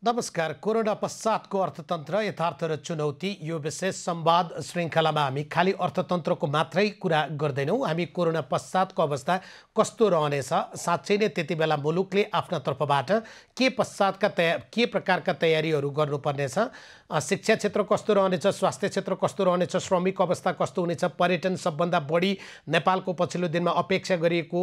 नमस्कार। कोरोना पश्चातको अर्थतन्त्र यथार्थ र चुनौती यो विशेष संवाद श्रृङ्खलामा हामी खाली अर्थतन्त्रको मात्रै कुरा गर्दैनौँ। हामी कोरोना पश्चातको अवस्था कस्तो रहनेछ, साँच्चै नै त्यति बेला मुलुकले आफ्ना तर्फबाट के प्रकारका तयारीहरू गर्नुपर्नेछ, शिक्षा क्षेत्र कस्तो रहनेछ, स्वास्थ्य क्षेत्र कस्तो रहनेछ, श्रमिक अवस्था कस्तो हुनेछ, पर्यटन सबभन्दा बढी नेपालको पछिल्लो दिनमा अपेक्षा गरिएको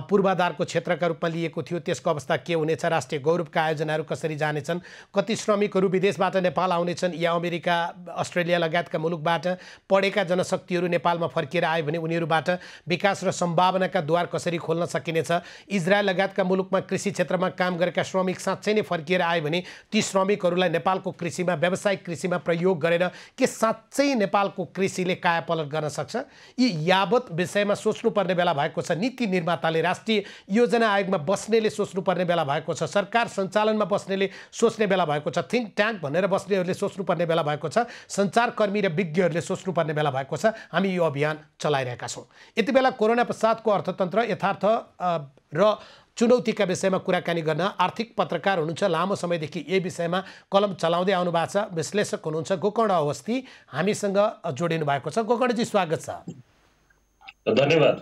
पूर्वाधारको क्षेत्रका रूपमा लिएको थियो, त्यसको अवस्था के हुनेछ, राष्ट्रिय गौरवका आयोजनाहरू कसरी जानेछन्, कति श्रमिकहरू विदेशबाट नेपाल आउनेछन् या अमेरिका अस्ट्रेलिया लगायतका मुलुकबाट पढेका जनशक्तिहरू नेपालमा फर्किएर आए भने उनीहरूबाट विकास र सम्भावनाका द्वार कसरी खोल्न सकिनेछ, इजरायल लगायतका मुलुकमा कृषि क्षेत्रमा काम गरेका श्रमिक साँच्चै नै फर्किएर आए भने ती श्रमिकहरूलाई नेपालको कृषिमा व्यावसायिक कृषिमा प्रयोग गरेर के साँच्चै नेपालको कृषिले कायापलट गर्न सक्छ, यी यावत विषयमा सोच्नुपर्ने बेला भएको छ। नीति निर्माताले, राष्ट्रिय योजना आयोगमा बस्नेले सोच्नुपर्ने बेला भएको छ, सरकार सञ्चालनमा बस्नेले सोच्ने बेला भएको छ, थिङ्क ट्याङ्क भनेर बस्नेहरूले सोच्नुपर्ने बेला भएको छ, सञ्चारकर्मी र विज्ञहरूले सोच्नुपर्ने बेला भएको छ। हामी यो अभियान चलाइरहेका छौँ। यति बेला कोरोना पश्चातको अर्थतन्त्र यथार्थ र चुनौतीका विषयमा कुराकानी गर्न आर्थिक पत्रकार हुनुहुन्छ, लामो समयदेखि यही विषयमा कलम चलाउँदै आउनु भएको छ, विश्लेषक हुनुहुन्छ गोकर्ण अवस्थी हामीसँग जोडिनु भएको छ। गोकर्णजी स्वागत छ। धन्यवाद।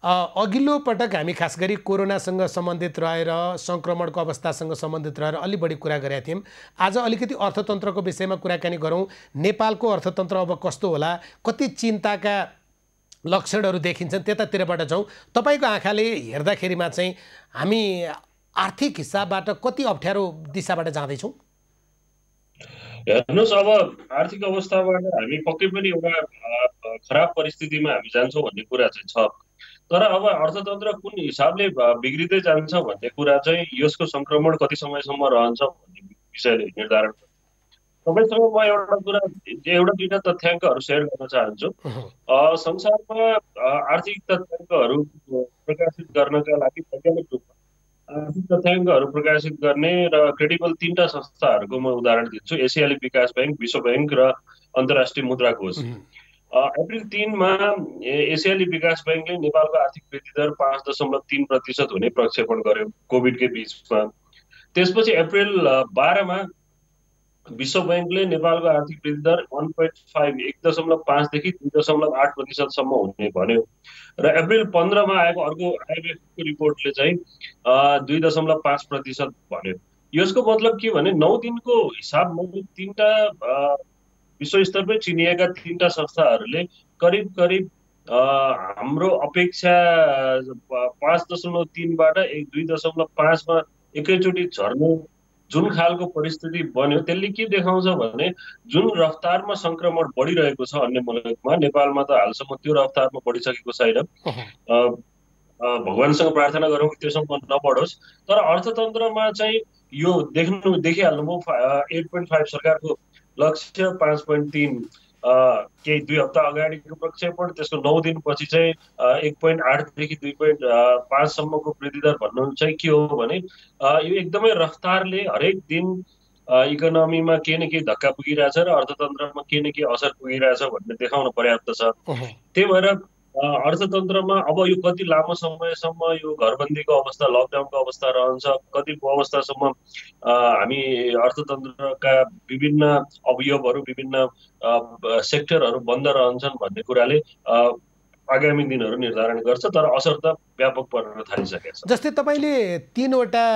अघिल्लो पटक हामी खास गरी कोरोनासँग सम्बन्धित रहेर सङ्क्रमणको अवस्थासँग सम्बन्धित रहेर अलि बढी कुरा गरेका थियौँ। आज अलिकति अर्थतन्त्रको विषयमा कुराकानी गरौँ। नेपालको अर्थतन्त्र अब कस्तो होला, कति चिन्ताका लक्षणहरू देखिन्छन्, त्यतातिरबाट जाउँ। तपाईँको आँखाले हेर्दाखेरिमा चाहिँ हामी आर्थिक हिसाबबाट कति अप्ठ्यारो दिशाबाट जाँदैछौँ? हेर्नुहोस्, अब आर्थिक अवस्थाबाट हामी पक्कै पनि एउटा खराब परिस्थितिमा हामी जान्छौँ भन्ने कुरा चाहिँ छ। तर अब अर्थतन्त्र कुन हिसाबले बिग्रिँदै जान्छ भन्ने कुरा चाहिँ यसको सङ्क्रमण कति समयसम्म रहन्छ भन्ने विषयले निर्धारण गर्छ। तपाईँसँग म एउटा दुईटा तथ्याङ्कहरू सेयर गर्न चाहन्छु। संसारमा आर्थिक तथ्याङ्कहरू प्रकाशित गर्नका लागि वैज्ञानिक रूपमा आर्थिक तथ्याङ्कहरू प्रकाशित गर्ने र क्रेडिबल तीनटा संस्थाहरूको म उदाहरण दिन्छु। एसियाली विकास ब्याङ्क, विश्व ब्याङ्क र अन्तर्राष्ट्रिय मुद्रा कोष। अप्रिल 3मा एसियाली विकास ब्याङ्कले नेपालको आर्थिक वृद्धि दर 5.3% हुने प्रक्षेपण गर्यो कोभिडकै बिचमा। त्यसपछि अप्रिल 12मा विश्व ब्याङ्कले नेपालको आर्थिक वृद्धि दर 1.5 देखि 2.8% हुने भन्यो र अप्रिल 15मा आएको अर्को आइएमएफको रिपोर्टले चाहिँ 2.5% भन्यो। यसको मतलब के भने 9 दिनको हिसाबमा तीनटा विश्व स्तरमै चिनिएका तीनटा संस्थाहरूले करिब हाम्रो अपेक्षा 5.3बाट 2.5मा एकैचोटि झर्ने जुन खालको परिस्थिति बन्यो त्यसले के देखाउँछ भने जुन रफ्तारमा सङ्क्रमण बढिरहेको छ अन्य मुलुकमा, नेपालमा त हालसम्म त्यो रफ्तारमा बढिसकेको छैन। भगवानसँग प्रार्थना गरौँ कि त्योसम्म नबढोस्। तर अर्थतन्त्रमा चाहिँ यो देखिहाल्नुभयो 8.5 सरकारको लक्ष्य, 5.3 केही 2 हप्ता अगाडिको प्रक्षेपण, त्यसको 9 दिनपछि चाहिँ 1.8 देखि 2.5 सम्मको वृद्धि दर भन्नु चाहिँ के हो भने यो एकदमै रफ्तारले हरेक दिन इकोनोमीमा केही न केही धक्का पुगिरहेछ र अर्थतन्त्रमा केही न केही असर पुगिरहेछ भन्ने देखाउन पर्याप्त छ। त्यही भएर अर्थतन्त्रमा अब यो कति लामो समयसम्म यो घरबन्दीको अवस्था, लकडाउनको अवस्था रहन्छ, कतिको अवस्थासम्म हामी अर्थतन्त्रका विभिन्न अवयवहरू, विभिन्न सेक्टरहरू बन्द रहन्छन् भन्ने कुराले आगामी दिनहरू निर्धारण गर्छ। तर असर त व्यापक पर्न थालिसकेको छ। जस्तै तपाईँले 3वटा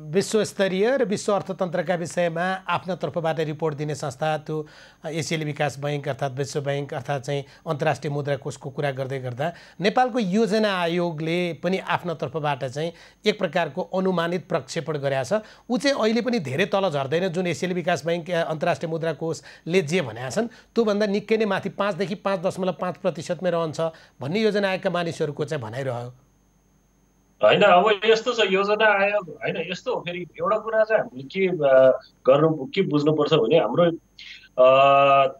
विश्वस्तरीय र विश्व अर्थतन्त्रका विषयमा आफ्ना तर्फबाट रिपोर्ट दिने संस्था, त्यो एसियाली विकास बैङ्क अर्थात् विश्व बैङ्क अर्थात् चाहिँ अन्तर्राष्ट्रिय मुद्रा कोषको कुरा गर्दै गर्दा नेपालको योजना आयोगले पनि आफ्ना तर्फबाट चाहिँ एक प्रकारको अनुमानित प्रक्षेपण गरेको छ। ऊ चाहिँ अहिले पनि धेरै तल झर्दैन। जुन एसियाली विकास बैङ्क, अन्तर्राष्ट्रिय मुद्रा कोषले जे भनेका छन् त्योभन्दा निकै नै माथि 5 देखि 5.5%मै रहन्छ भन्ने योजना आयोगका मानिसहरूको चाहिँ भनाइरह्यो। होइन, अब यस्तो छ योजना आयोग, होइन यस्तो हो। फेरि एउटा कुरा चाहिँ हामीले के बुझ्नुपर्छ भने हाम्रो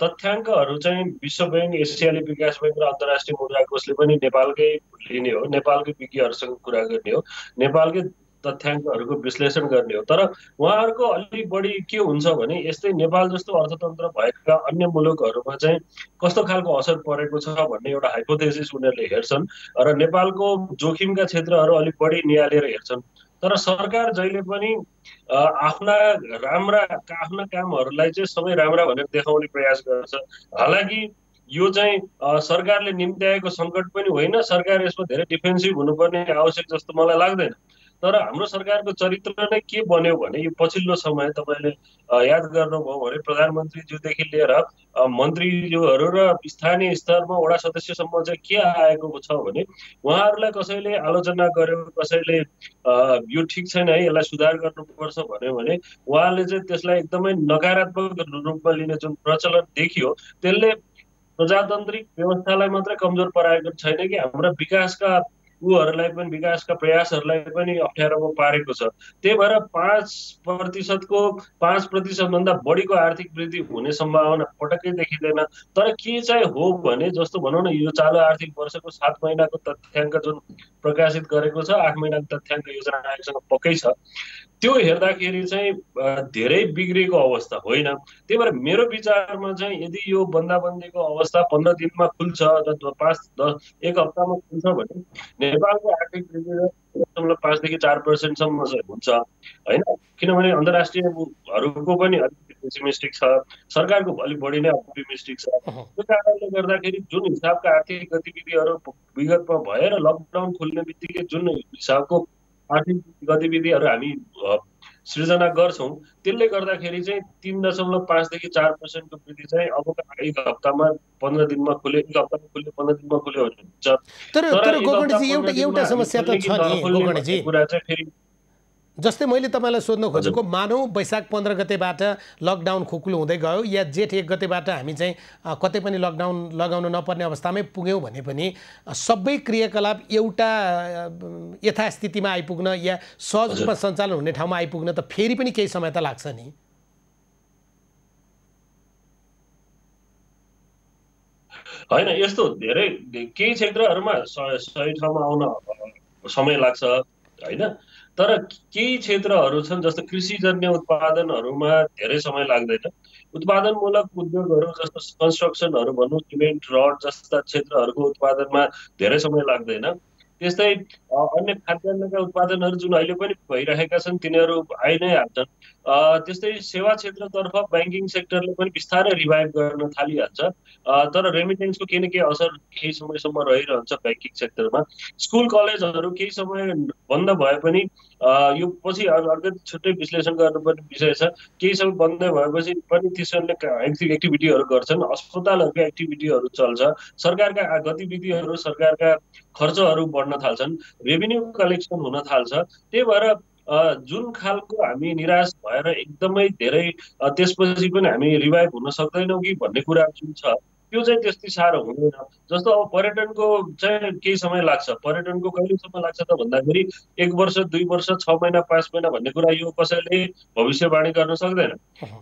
तथ्याङ्कहरू चाहिँ विश्व ब्याङ्क, एसियाली विकास बैङ्क र अन्तर्राष्ट्रिय मुद्रा कोषले पनि नेपालकै लिने हो, नेपालकै विज्ञहरूसँग कुरा गर्ने हो, नेपालकै तथ्याङ्कहरूको विश्लेषण गर्ने हो। तर उहाँहरूको अलि बढी के हुन्छ भने यस्तै नेपाल जस्तो अर्थतन्त्र भएका अन्य मुलुकहरूमा चाहिँ कस्तो खालको असर परेको छ भन्ने एउटा हाइपोथेसिस उनीहरूले हेर्छन् र नेपालको जोखिमका क्षेत्रहरू अलिक बढी निहालेर हेर्छन्। तर सरकार जहिले पनि आफ्ना कामहरूलाई चाहिँ सबै राम्रा भनेर देखाउने प्रयास गर्छ। हालाकि यो चाहिँ सरकारले निम्त्याएको सङ्कट पनि होइन, सरकार यसमा धेरै डिफेन्सिभ हुनुपर्ने आवश्यक जस्तो मलाई लाग्दैन। तर हाम्रो सरकारको चरित्र नै के बन्यो भने यो पछिल्लो समय तपाईँले याद गर्नुभयो भने प्रधानमन्त्रीज्यूदेखि लिएर मन्त्रीज्यूहरू र स्थानीय स्तरमा वडा सदस्यसम्म चाहिँ के आएको छ भने उहाँहरूलाई कसैले आलोचना गर्यो, कसैले यो ठिक छैन है, यसलाई सुधार गर्नुपर्छ भन्यो भने उहाँले चाहिँ त्यसलाई एकदमै नकारात्मक रूपमा लिने जुन प्रचलन देखियो त्यसले प्रजातान्त्रिक व्यवस्थालाई मात्रै कमजोर पारेको छैन कि हाम्रा विकासका विकासका प्रयासहरूलाई पनि अप्ठ्यारोमा पारेको छ। त्यही भएर 5%भन्दा बढीको आर्थिक वृद्धि हुने सम्भावना पटक्कै देखिँदैन। तर के चाहिँ हो भने जस्तो भनौँ न, यो चालु आर्थिक वर्षको 7 महिनाको तथ्याङ्क जुन प्रकाशित गरेको छ, 8 महिनाको तथ्याङ्क योजना आयोगसँग पक्कै छ, त्यो हेर्दाखेरि चाहिँ धेरै बिग्रेको अवस्था होइन। त्यही भएर मेरो विचारमा चाहिँ यदि यो बन्दाबन्दीको अवस्था 15 दिनमा खुल्छ र 1 हप्तामा खुल्छ भने नेपालको आर्थिक वृद्धि 5 देखि 4%सम्म चाहिँ हुन्छ होइन। किनभने अन्तर्राष्ट्रियहरूको पनि अलिकति पेसिमिस्टिक छ, सरकारको अलिक बढी नै अप्टिमिस्टिक छ। त्यो कारणले गर्दाखेरि जुन हिसाबका आर्थिक गतिविधिहरू विगतमा भएर लकडाउन खुल्ने बित्तिकै जुन हिसाबको आर्थिक गतिविधिहरू हामी सृजना गर्छौँ, त्यसले गर्दाखेरि चाहिँ 3.5 देखि 4%को वृद्धि चाहिँ अबका 1 हप्तामा 15 दिनमा खुल्यो, 1 हप्तामा खुल्यो, 15 दिनमा खुल्यो भने हुन्छ। तर गोकर्णजी एउटा समस्या त छ नि गोकर्णजी, कुरा चाहिँ फेरि जस्तै मैले तपाईँलाई सोध्न खोजेको, मानौँ वैशाख 15 गतेबाट लकडाउन खुकुलो हुँदै गयो या जेठ 1 गतेबाट हामी चाहिँ कतै पनि लकडाउन लगाउन नपर्ने अवस्थामै पुग्यौँ भने पनि सबै क्रियाकलाप एउटा यथास्थितिमा आइपुग्न या सहज रूपमा सञ्चालन हुने ठाउँमा आइपुग्न त फेरि पनि केही समय त लाग्छ नि। होइन, यस्तो धेरै केही क्षेत्रहरूमा सही ठाउँमा आउन समय लाग्छ होइन। तर केही क्षेत्रहरू छन् जस्तो कृषिजन्य उत्पादनहरूमा धेरै समय लाग्दैन। उत्पादनमूलक उद्योगहरू जस्तो कन्स्ट्रक्सनहरू भनौँ, सिमेन्ट रड जस्ता क्षेत्रहरूको उत्पादनमा धेरै समय लाग्दैन। त्यस्तै अन्य खाद्यान्नका उत्पादनहरू जुन अहिले पनि भइरहेका छन् तिनीहरू आइ नै हाल्छन्। त्यस्तै सेवा क्षेत्रतर्फ ब्याङ्किङ सेक्टरले पनि बिस्तारै रिभाइभ गर्न थालिहाल्छ। तर रेमिटेन्सको केही न केही असर केही समयसम्म रहिरहन्छ ब्याङ्किङ सेक्टरमा। स्कुल कलेजहरू केही समय बन्द भए पनि यो पछि अर्को छुट्टै विश्लेषण गर्नुपर्ने विषय छ। केही समय बन्द भएपछि पनि तिनीहरूले एक्टिभिटीहरू गर्छन्, अस्पतालहरूको एक्टिभिटीहरू चल्छ, सरकारका गतिविधिहरू, सरकारका खर्चहरू बढ्न थाल्छन्, रेभिन्यू कलेक्सन हुन थाल्छ। त्यही भएर जुन खालको हामी निराश भएर एकदमै धेरै त्यसपछि पनि हामी रिभाइभ हुन सक्दैनौँ कि भन्ने कुरा जुन छ त्यो चाहिँ त्यति साह्रो हुँदैन। जस्तो अब पर्यटनको चाहिँ केही समय लाग्छ। पर्यटनको कहिलेसम्म लाग्छ त भन्दाखेरि 1 वर्ष, 2 वर्ष, 6 महिना, 5 महिना भन्ने कुरा यो कसैले भविष्यवाणी गर्न सक्दैन।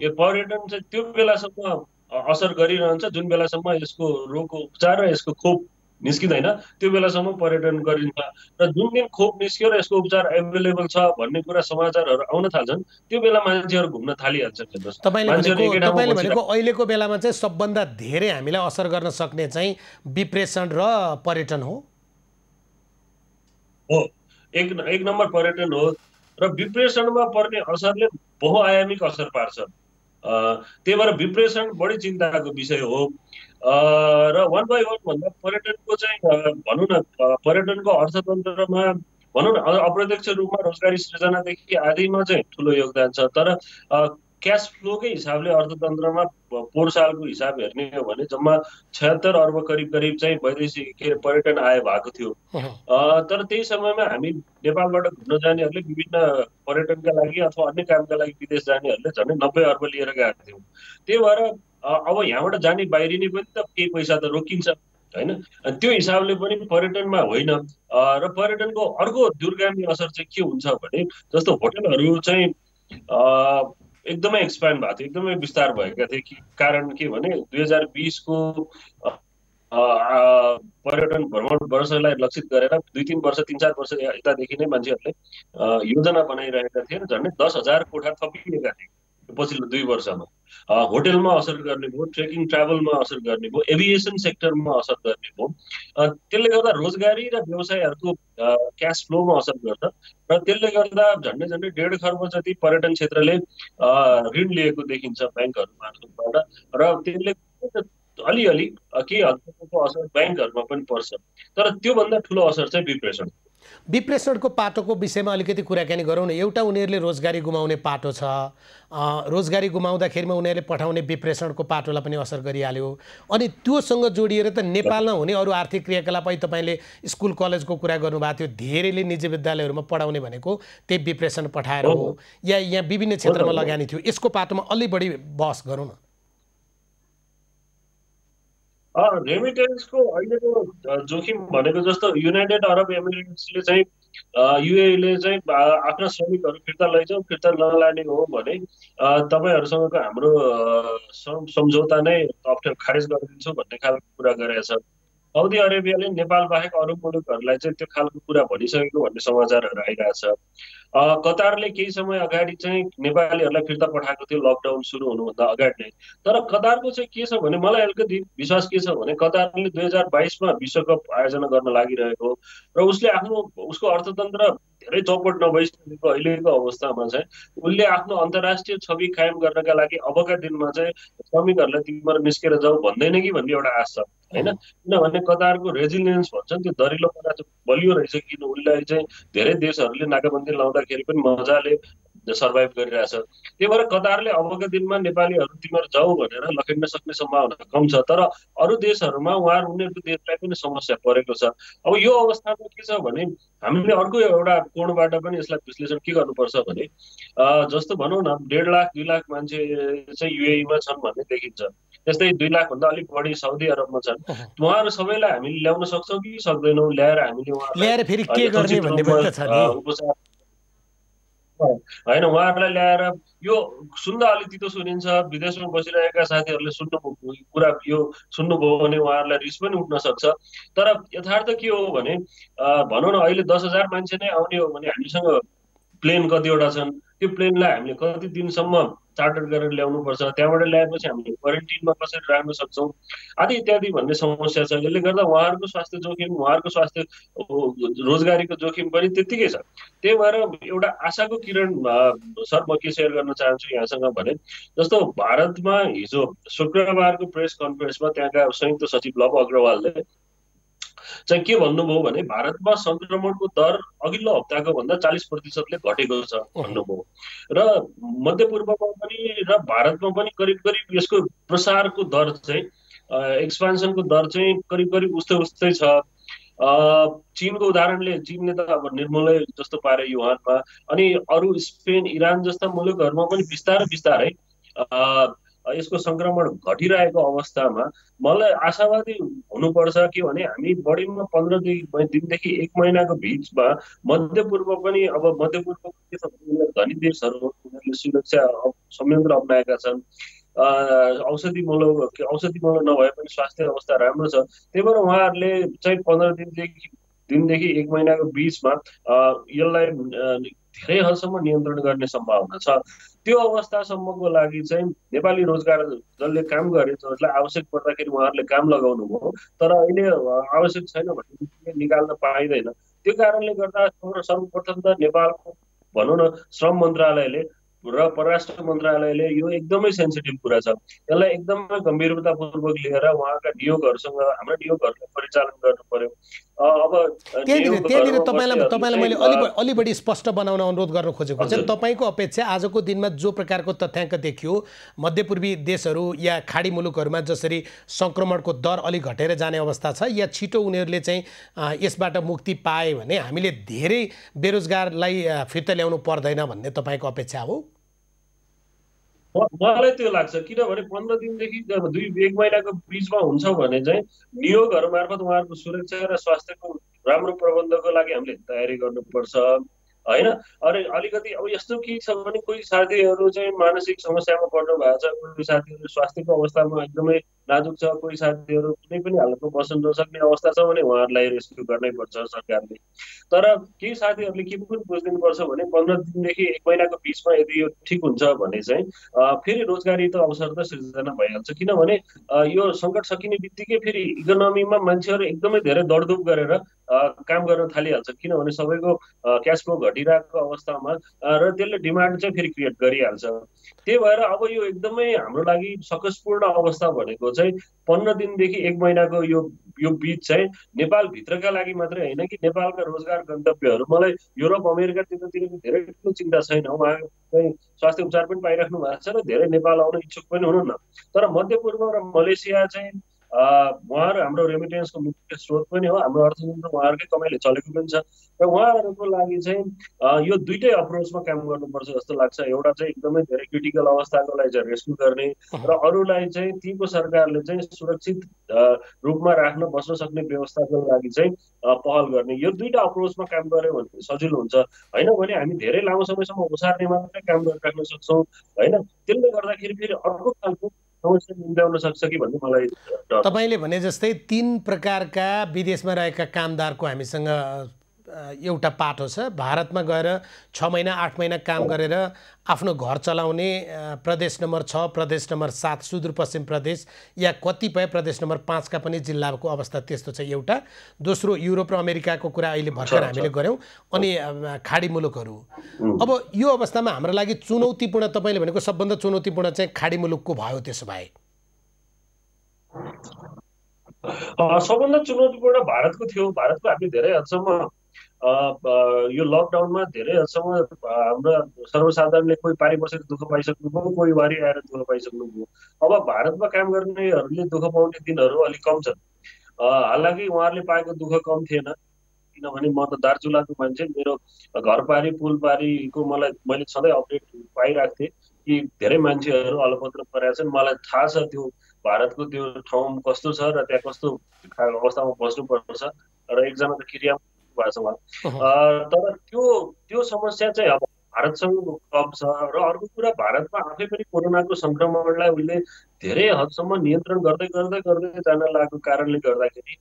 यो पर्यटन चाहिँ त्यो बेलासम्म असर गरिरहन्छ जुन बेलासम्म यसको रोगको उपचार र यसको खोप निस्किँदैन, त्यो बेलासम्म पर्यटन गरिन्छ। र जुन दिन खोप निस्क्यो र यसको उपचार एभाइलेबल छ भन्ने कुरा समाचारहरू आउन थाल्छन्, त्यो बेला मान्छेहरू घुम्न थालिहाल्छन्। तपाईँले भनेको अहिलेको बेलामा चाहिँ सबभन्दा धेरै हामीलाई असर गर्न सक्ने चाहिँ विप्रेषण र पर्यटन हो। एक नम्बर पर्यटन हो र विप्रेषणमा पर्ने असरले बहुआयामिक असर पार्छ। त्यही भएर विप्रेषण बढी चिन्ताको विषय हो। र 1 by 1 भन्दा पर्यटनको चाहिँ भनौँ न, पर्यटनको अर्थतन्त्रमा भनौँ न अप्रत्यक्ष रूपमा रोजगारी सृजनादेखि आदिमा चाहिँ ठुलो योगदान छ। तर क्यास फ्लोकै हिसाबले अर्थतन्त्रमा पोहोर सालको हिसाब हेर्ने हो भने जम्मा 76 अर्ब करिब चाहिँ वैदेशिक पर्यटन आय भएको थियो। तर त्यही समयमा हामी नेपालबाट घुम्न जानेहरूले विभिन्न पर्यटनका लागि अथवा अन्य कामका लागि विदेश जानेहरूले झन्डै 90 अर्ब लिएर गएका थियौँ। त्यही भएर अब यहाँबाट जाने बाहिरिने पनि त केही पैसा त रोकिन्छ होइन। त्यो हिसाबले पनि पर्यटनमा होइन। र पर्यटनको अर्को दूरगामी असर चाहिँ के हुन्छ भने जस्तो होटलहरू चाहिँ एकदमै एक्सप्यान्ड भएको थियो, एकदमै विस्तार भएका थिए। कारण के भने 2020को पर्यटन भ्रमण वर्षलाई लक्षित गरेर 2-3 वर्ष, 3-4 वर्ष यतादेखि नै मान्छेहरूले योजना बनाइरहेका थिए र झन्डै 10,000 कोठा थपिएका थिए पछिल्लो 2 वर्षमा। होटलमा असर गर्ने भयो, ट्रेकिङ ट्राभलमा असर गर्ने भयो, एभिएसन सेक्टरमा असर गर्ने भयो। त्यसले गर्दा रोजगारी र व्यवसायहरूको क्यास फ्लोमा असर गर्छ र त्यसले गर्दा झन्डै झन्डै 1.5 खर्ब जति पर्यटन क्षेत्रले ऋण लिएको देखिन्छ ब्याङ्कहरू मार्फतबाट र त्यसले अलिअलि केही हदसम्मको असर ब्याङ्कहरूमा पनि पर्छ। तर त्योभन्दा ठुलो असर चाहिँ विप्रेषण। विप्रेषणको पाटोको विषयमा अलिकति कुराकानी गरौँ न। एउटा उनीहरूले रोजगारी गुमाउने पाटो छ, रोजगारी गुमाउँदाखेरिमा उनीहरूले पठाउने विप्रेषणको पाटोलाई पनि असर गरिहाल्यो। अनि त्योसँग जोडिएर त नेपालमा हुने अरू आर्थिक क्रियाकलाप, तपाईँले स्कुल कलेजको कुरा गर्नुभएको थियो, धेरैले निजी विद्यालयहरूमा पढाउने भनेको त्यही विप्रेषण पठाएर हो, या यहाँ विभिन्न क्षेत्रमा लगानी थियो। यसको पाटोमा अलि बढी बहस गरौँ न। रेमिटेन्सको अहिलेको जोखिम भनेको जस्तो युनाइटेड अरब एमिरेट्सले चाहिँ युएले चाहिँ आफ्ना श्रमिकहरू फिर्ता लैजाउँ, फिर्ता नलाने हो भने तपाईँहरूसँगको हाम्रो सम्झौता नै अप्ठ्यारो खारेज गरिदिन्छौँ भन्ने खालको कुरा गरेको छ। साउदी अरेबियाले नेपाल बाहेक अरू मुलुकहरूलाई चाहिँ त्यो खालको कुरा भनिसकेको भन्ने समाचारहरू आइरहेको छ। कतारले केही समय अगाडि चाहिँ नेपालीहरूलाई फिर्ता पठाएको थियो लकडाउन सुरु हुनुभन्दा अगाडि नै। तर कतारको चाहिँ के छ भने मलाई अलिकति विश्वास के छ भने कतारले 2022मा विश्वकप आयोजना गर्न लागिरहेको र उसको अर्थतन्त्र धेरै चौपट नभइसकेको अहिलेको अवस्थामा चाहिँ उसले आफ्नो अन्तर्राष्ट्रिय छवि कायम गर्नका लागि अबका दिनमा चाहिँ श्रमिकहरूलाई तिमीहरू निस्केर जाऊ भन्दैन कि भन्ने एउटा आश छ होइन। किनभने कतारको रेजिलियन्स भन्छ नि, त्यो दरिलोपना चाहिँ बलियो रहेछ। किन उसलाई चाहिँ धेरै देशहरूले नाकाबन्दी लाउँदाखेरि पनि मजाले सर्भाइभ गरिरहेछ। त्यही भएर कतारले अबका दिनमा नेपालीहरू तिमीहरू जाऊ भनेर लखेड्न सक्ने सम्भावना कम छ। तर अरू देशहरूमा उनीहरूको देशलाई पनि समस्या परेको छ। अब यो अवस्थामा के छ भने हामीले अर्को एउटा कोणबाट पनि यसलाई विश्लेषण के गर्नुपर्छ भने जस्तो भनौँ न 1.5 लाख 2 लाख मान्छे चाहिँ युएईमा छन् भन्ने देखिन्छ। त्यस्तै 2 लाखभन्दा अलिक बढी साउदी अरबमा छन्। उहाँहरू सबैलाई हामीले ल्याउन सक्छौँ कि सक्दैनौँ? ल्याएर हामीले उपचार होइन, उहाँहरूलाई ल्याएर यो सुन्दा अलि तितो सुनिन्छ। विदेशमा बसिरहेका साथीहरूले सुन्नुभयो भने उहाँहरूलाई रिस पनि उठ्न सक्छ। तर यथार्थ के हो भने भनौँ न अहिले 10,000 मान्छे नै आउने हो भने हामीसँग प्लेन कतिवटा छन्, त्यो प्लेनलाई हामीले कति दिनसम्म चार्टर गरेर ल्याउनुपर्छ, त्यहाँबाट ल्याएपछि हामीले क्वारेन्टिनमा कसरी राख्न सक्छौँ आदि इत्यादि भन्ने समस्या छ। यसले गर्दा उहाँहरूको स्वास्थ्य जोखिम, उहाँहरूको स्वास्थ्य रोजगारीको जोखिम पनि त्यत्तिकै छ। त्यही भएर एउटा आशाको किरण सर म के सेयर गर्न चाहन्छु यहाँसँग भने जस्तो भारतमा हिजो शुक्रबारको प्रेस कन्फरेन्समा त्यहाँका संयुक्त सचिव लव अग्रवालले चाहिँ के भन्नुभयो भने भारतमा संक्रमणको दर अघिल्लो हप्ताको भन्दा 40%ले घटेको छ भन्नुभयो। र मध्यपूर्वमा पनि र भारतमा पनि करिब करिब यसको प्रसारको दर चाहिँ एक्सपान्सनको दर चाहिँ करिब करिब उस्तै छ। चीनको उदाहरणले चीनले त अब निर्मूलै जस्तो पारे युहानमा, अनि अरू स्पेन इरान जस्ता मुलुकहरूमा पनि बिस्तारै यसको संक्रमण घटिरहेको अवस्थामा मलाई आशावादी हुनुपर्छ। के भने हामी बढीमा 15 दिनदेखि 1 महिनाको बिचमा मध्यपूर्व पनि अब मध्यपूर्वको के छ भने धनी देशहरू उनीहरूले सुरक्षा संयन्त्र अपनाएका छन्। औषधिमूलक नभए पनि स्वास्थ्य अवस्था राम्रो छ। त्यही भएर उहाँहरूले चाहिँ 15 दिनदेखि 1 महिनाको बिचमा यसलाई धेरै हदसम्म नियन्त्रण गर्ने सम्भावना छ। त्यो अवस्थासम्मको लागि चाहिँ नेपाली रोजगार जसले काम गरे, जसलाई आवश्यक पर्दाखेरि उहाँहरूले काम लगाउनु भयो, तर अहिले आवश्यक छैन भने निकाल्न पाइँदैन। त्यो कारणले गर्दा सर्वप्रथम त नेपालको भनौँ न श्रम मन्त्रालयले र परराष्ट्र मन्त्रालयले यो एकदमै सेन्सिटिभ कुरा छ, यसलाई एकदमै गम्भीरतापूर्वक लिएर उहाँका नियोगहरूसँग हाम्रा नियोगहरूले परिचालन गर्नु पर्यो। अब त्यहाँनिर तपाईँलाई मैले अलि बढी स्पष्ट बनाउन अनुरोध गर्न खोजेको चाहिँ तपाईँको अपेक्षा आजको दिनमा जो प्रकारको तथ्याङ्क देखियो मध्यपूर्वी देशहरू या खाडी मुलुकहरूमा जसरी सङ्क्रमणको दर अलिक घटेर जाने अवस्था छ, या छिटो उनीहरूले चाहिँ यसबाट मुक्ति पाए भने हामीले धेरै बेरोजगारलाई फिर्ता ल्याउनु पर्दैन भन्ने तपाईँको अपेक्षा हो? मलाई त्यो लाग्छ। किनभने 15 दिनदेखि 1 महिनाको बिचमा हुन्छ भने चाहिँ नियोगहरू मार्फत उहाँहरूको सुरक्षा र स्वास्थ्यको राम्रो प्रबन्धको लागि हामीले तयारी गर्नुपर्छ। होइन। अरे अलिकति अब यस्तो के छ भने कोही साथीहरू चाहिँ मानसिक समस्यामा पर्नु भएको छ, कोही साथीहरू स्वास्थ्यको अवस्थामा एकदमै नाजुक छ, कोही साथीहरू कुनै पनि हालतमा बस्न नसक्ने अवस्था छ भने उहाँहरूलाई रेस्क्यु गर्नै पर्छ सरकारले। तर केही साथीहरूले के पनि बुझिदिनुपर्छ भने 15 दिनदेखि 1 महिनाको बिचमा यदि यो ठिक हुन्छ भने चाहिँ फेरि रोजगारी त अवसर त सिर्जना भइहाल्छ। किनभने यो सङ्कट सकिने बित्तिकै फेरि इकोनोमीमा मान्छेहरू एकदमै धेरै दौडधुप गरेर काम गर्न थालिहाल्छ, किनभने सबैको क्यास फ्लो घटिरहेको अवस्थामा र त्यसले डिमान्ड चाहिँ फेरि क्रिएट गरिहाल्छ। त्यही भएर अब यो एकदमै हाम्रो लागि सकसपूर्ण अवस्था भनेको चाहिँ 15 दिनदेखि 1 महिनाको यो बिच चाहिँ नेपालभित्रका लागि मात्रै होइन कि नेपालका रोजगार गन्तव्यहरू, मलाई युरोप अमेरिका त्यतातिरको धेरै ठुलो चिन्ता छैन, उहाँ चाहिँ स्वास्थ्य उपचार पनि पाइराख्नु भएको छ र धेरै नेपाल आउन इच्छुक पनि हुनुहुन्न। तर मध्यपूर्व र मलेसिया चाहिँ उहाँहरू हाम्रो रेमिटेन्सको मुख्य स्रोत पनि हो, हाम्रो अर्थतन्त्र उहाँहरूकै कमाइले चलेको पनि छ र उहाँहरूको लागि चाहिँ यो दुइटै अप्रोचमा काम गर्नुपर्छ जस्तो लाग्छ। एउटा चाहिँ एकदमै धेरै क्रिटिकल अवस्थाकोलाई चाहिँ रेस्क्यु गर्ने र अरूलाई चाहिँ तिनको सरकारले चाहिँ सुरक्षित रूपमा राख्न बस्न सक्ने व्यवस्थाको लागि चाहिँ पहल गर्ने, यो दुईटा अप्रोचमा काम गर्यो भने सजिलो हुन्छ। होइन भने हामी धेरै लामो समयसम्म ओसार्ने मात्रै काम गरिराख्न सक्छौँ, होइन, त्यसले गर्दाखेरि फेरि अर्को खालको समस्या निम्त्याउन सक्छ कि भन्ने मलाई डर छ। तपाईँले भने जस्तै 3 प्रकारका विदेशमा रहेका कामदारको हामीसँग एउटा पाटो छ। भारतमा गएर 6 महिना 8 महिना काम गरेर आफ्नो घर चलाउने प्रदेश नम्बर 6, प्रदेश नम्बर 7 सुदूरपश्चिम प्रदेश या कतिपय प्रदेश नम्बर 5 का पनि जिल्लाको अवस्था त्यस्तो छ एउटा। दोस्रो युरोप र अमेरिकाको कुरा अहिले भर्खर हामीले गऱ्यौँ, अनि खाडी मुलुकहरू। अब यो अवस्थामा हाम्रो लागि चुनौतीपूर्ण, तपाईँले भनेको सबभन्दा चुनौतीपूर्ण चाहिँ खाडी मुलुकको भयो। त्यसो भए सबभन्दा चुनौतीपूर्ण भारतको थियो। भारतको हामी धेरै हदसम्म यो लकडाउनमा धेरै हदसम्म हाम्रो सर्वसाधारणले कोही पारिवर्षिक दुःख पाइसक्नुभयो, कोही वारी आएर दुःख पाइसक्नुभयो। अब भारतमा काम गर्नेहरूले दुःख पाउने दिनहरू अलिक कम छन्। हालाकि उहाँहरूले पाएको दुःख कम थिएन, किनभने म त दार्चुलाको मान्छे, मेरो घरपारी पुलपारीको मैले सधैँ अपडेट पाइरहेको थिएँ कि धेरै मान्छेहरू अलपत्र परेका छन्। मलाई थाहा छ त्यो भारतको त्यो ठाउँ कस्तो छ र त्यहाँ कस्तो अवस्थामा बस्नुपर्छ, र एकजना त क्रिया भएको छ उहाँ। तर त्यो समस्या चाहिँ अब भारतसँग कम छ। र अर्को कुरा, भारतमा आफै पनि कोरोनाको सङ्क्रमणलाई उहिले धेरै हदसम्म नियन्त्रण गर्दै गर्दै गर्दै जान लागेको कारणले गर्दाखेरि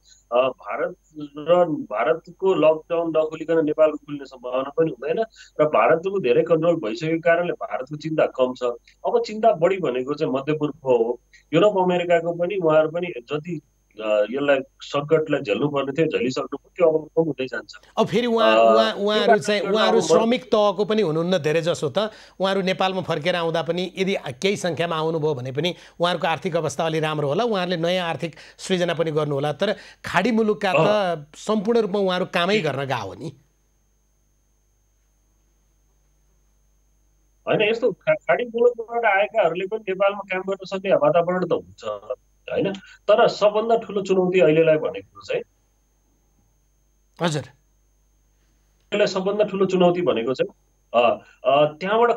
भारतको लकडाउन नखोलिकन नेपालको खुल्ने सम्भावना पनि हुँदैन र भारतको धेरै कन्ट्रोल भइसकेको कारणले भारतको चिन्ता कम छ। अब चिन्ता बढी भनेको चाहिँ मध्यपूर्व हो, युरोप अमेरिकाको पनि। उहाँहरू पनि जति यसलाई सङ्कटलाई झेल्नुपर्ने थियो झेलिसक्नुभयो, त्यो अब कम हुँदै जान्छ। अब फेरि उहाँहरू श्रमिक तहको पनि हुनुहुन्न धेरै जसो त। उहाँहरू नेपालमा फर्केर आउँदा पनि यदि केही सङ्ख्यामा आउनुभयो भने पनि उहाँहरूको आर्थिक अवस्था अलि राम्रो होला, उहाँहरूले नयाँ आर्थिक सृजना पनि गर्नुहोला। तर खाडी मुलुकका त सम्पूर्ण रूपमा उहाँहरू कामै गर्न गएको हो नि। होइन, यस्तो खाडी मुलुकबाट आएकाहरूले पनि नेपालमा काम गर्न सक्ने वातावरण त हुन्छ, होइन। तर सबभन्दा ठुलो चुनौती अहिलेलाई भनेको चाहिँ सबभन्दा ठुलो चुनौती भनेको चाहिँ त्यहाँबाट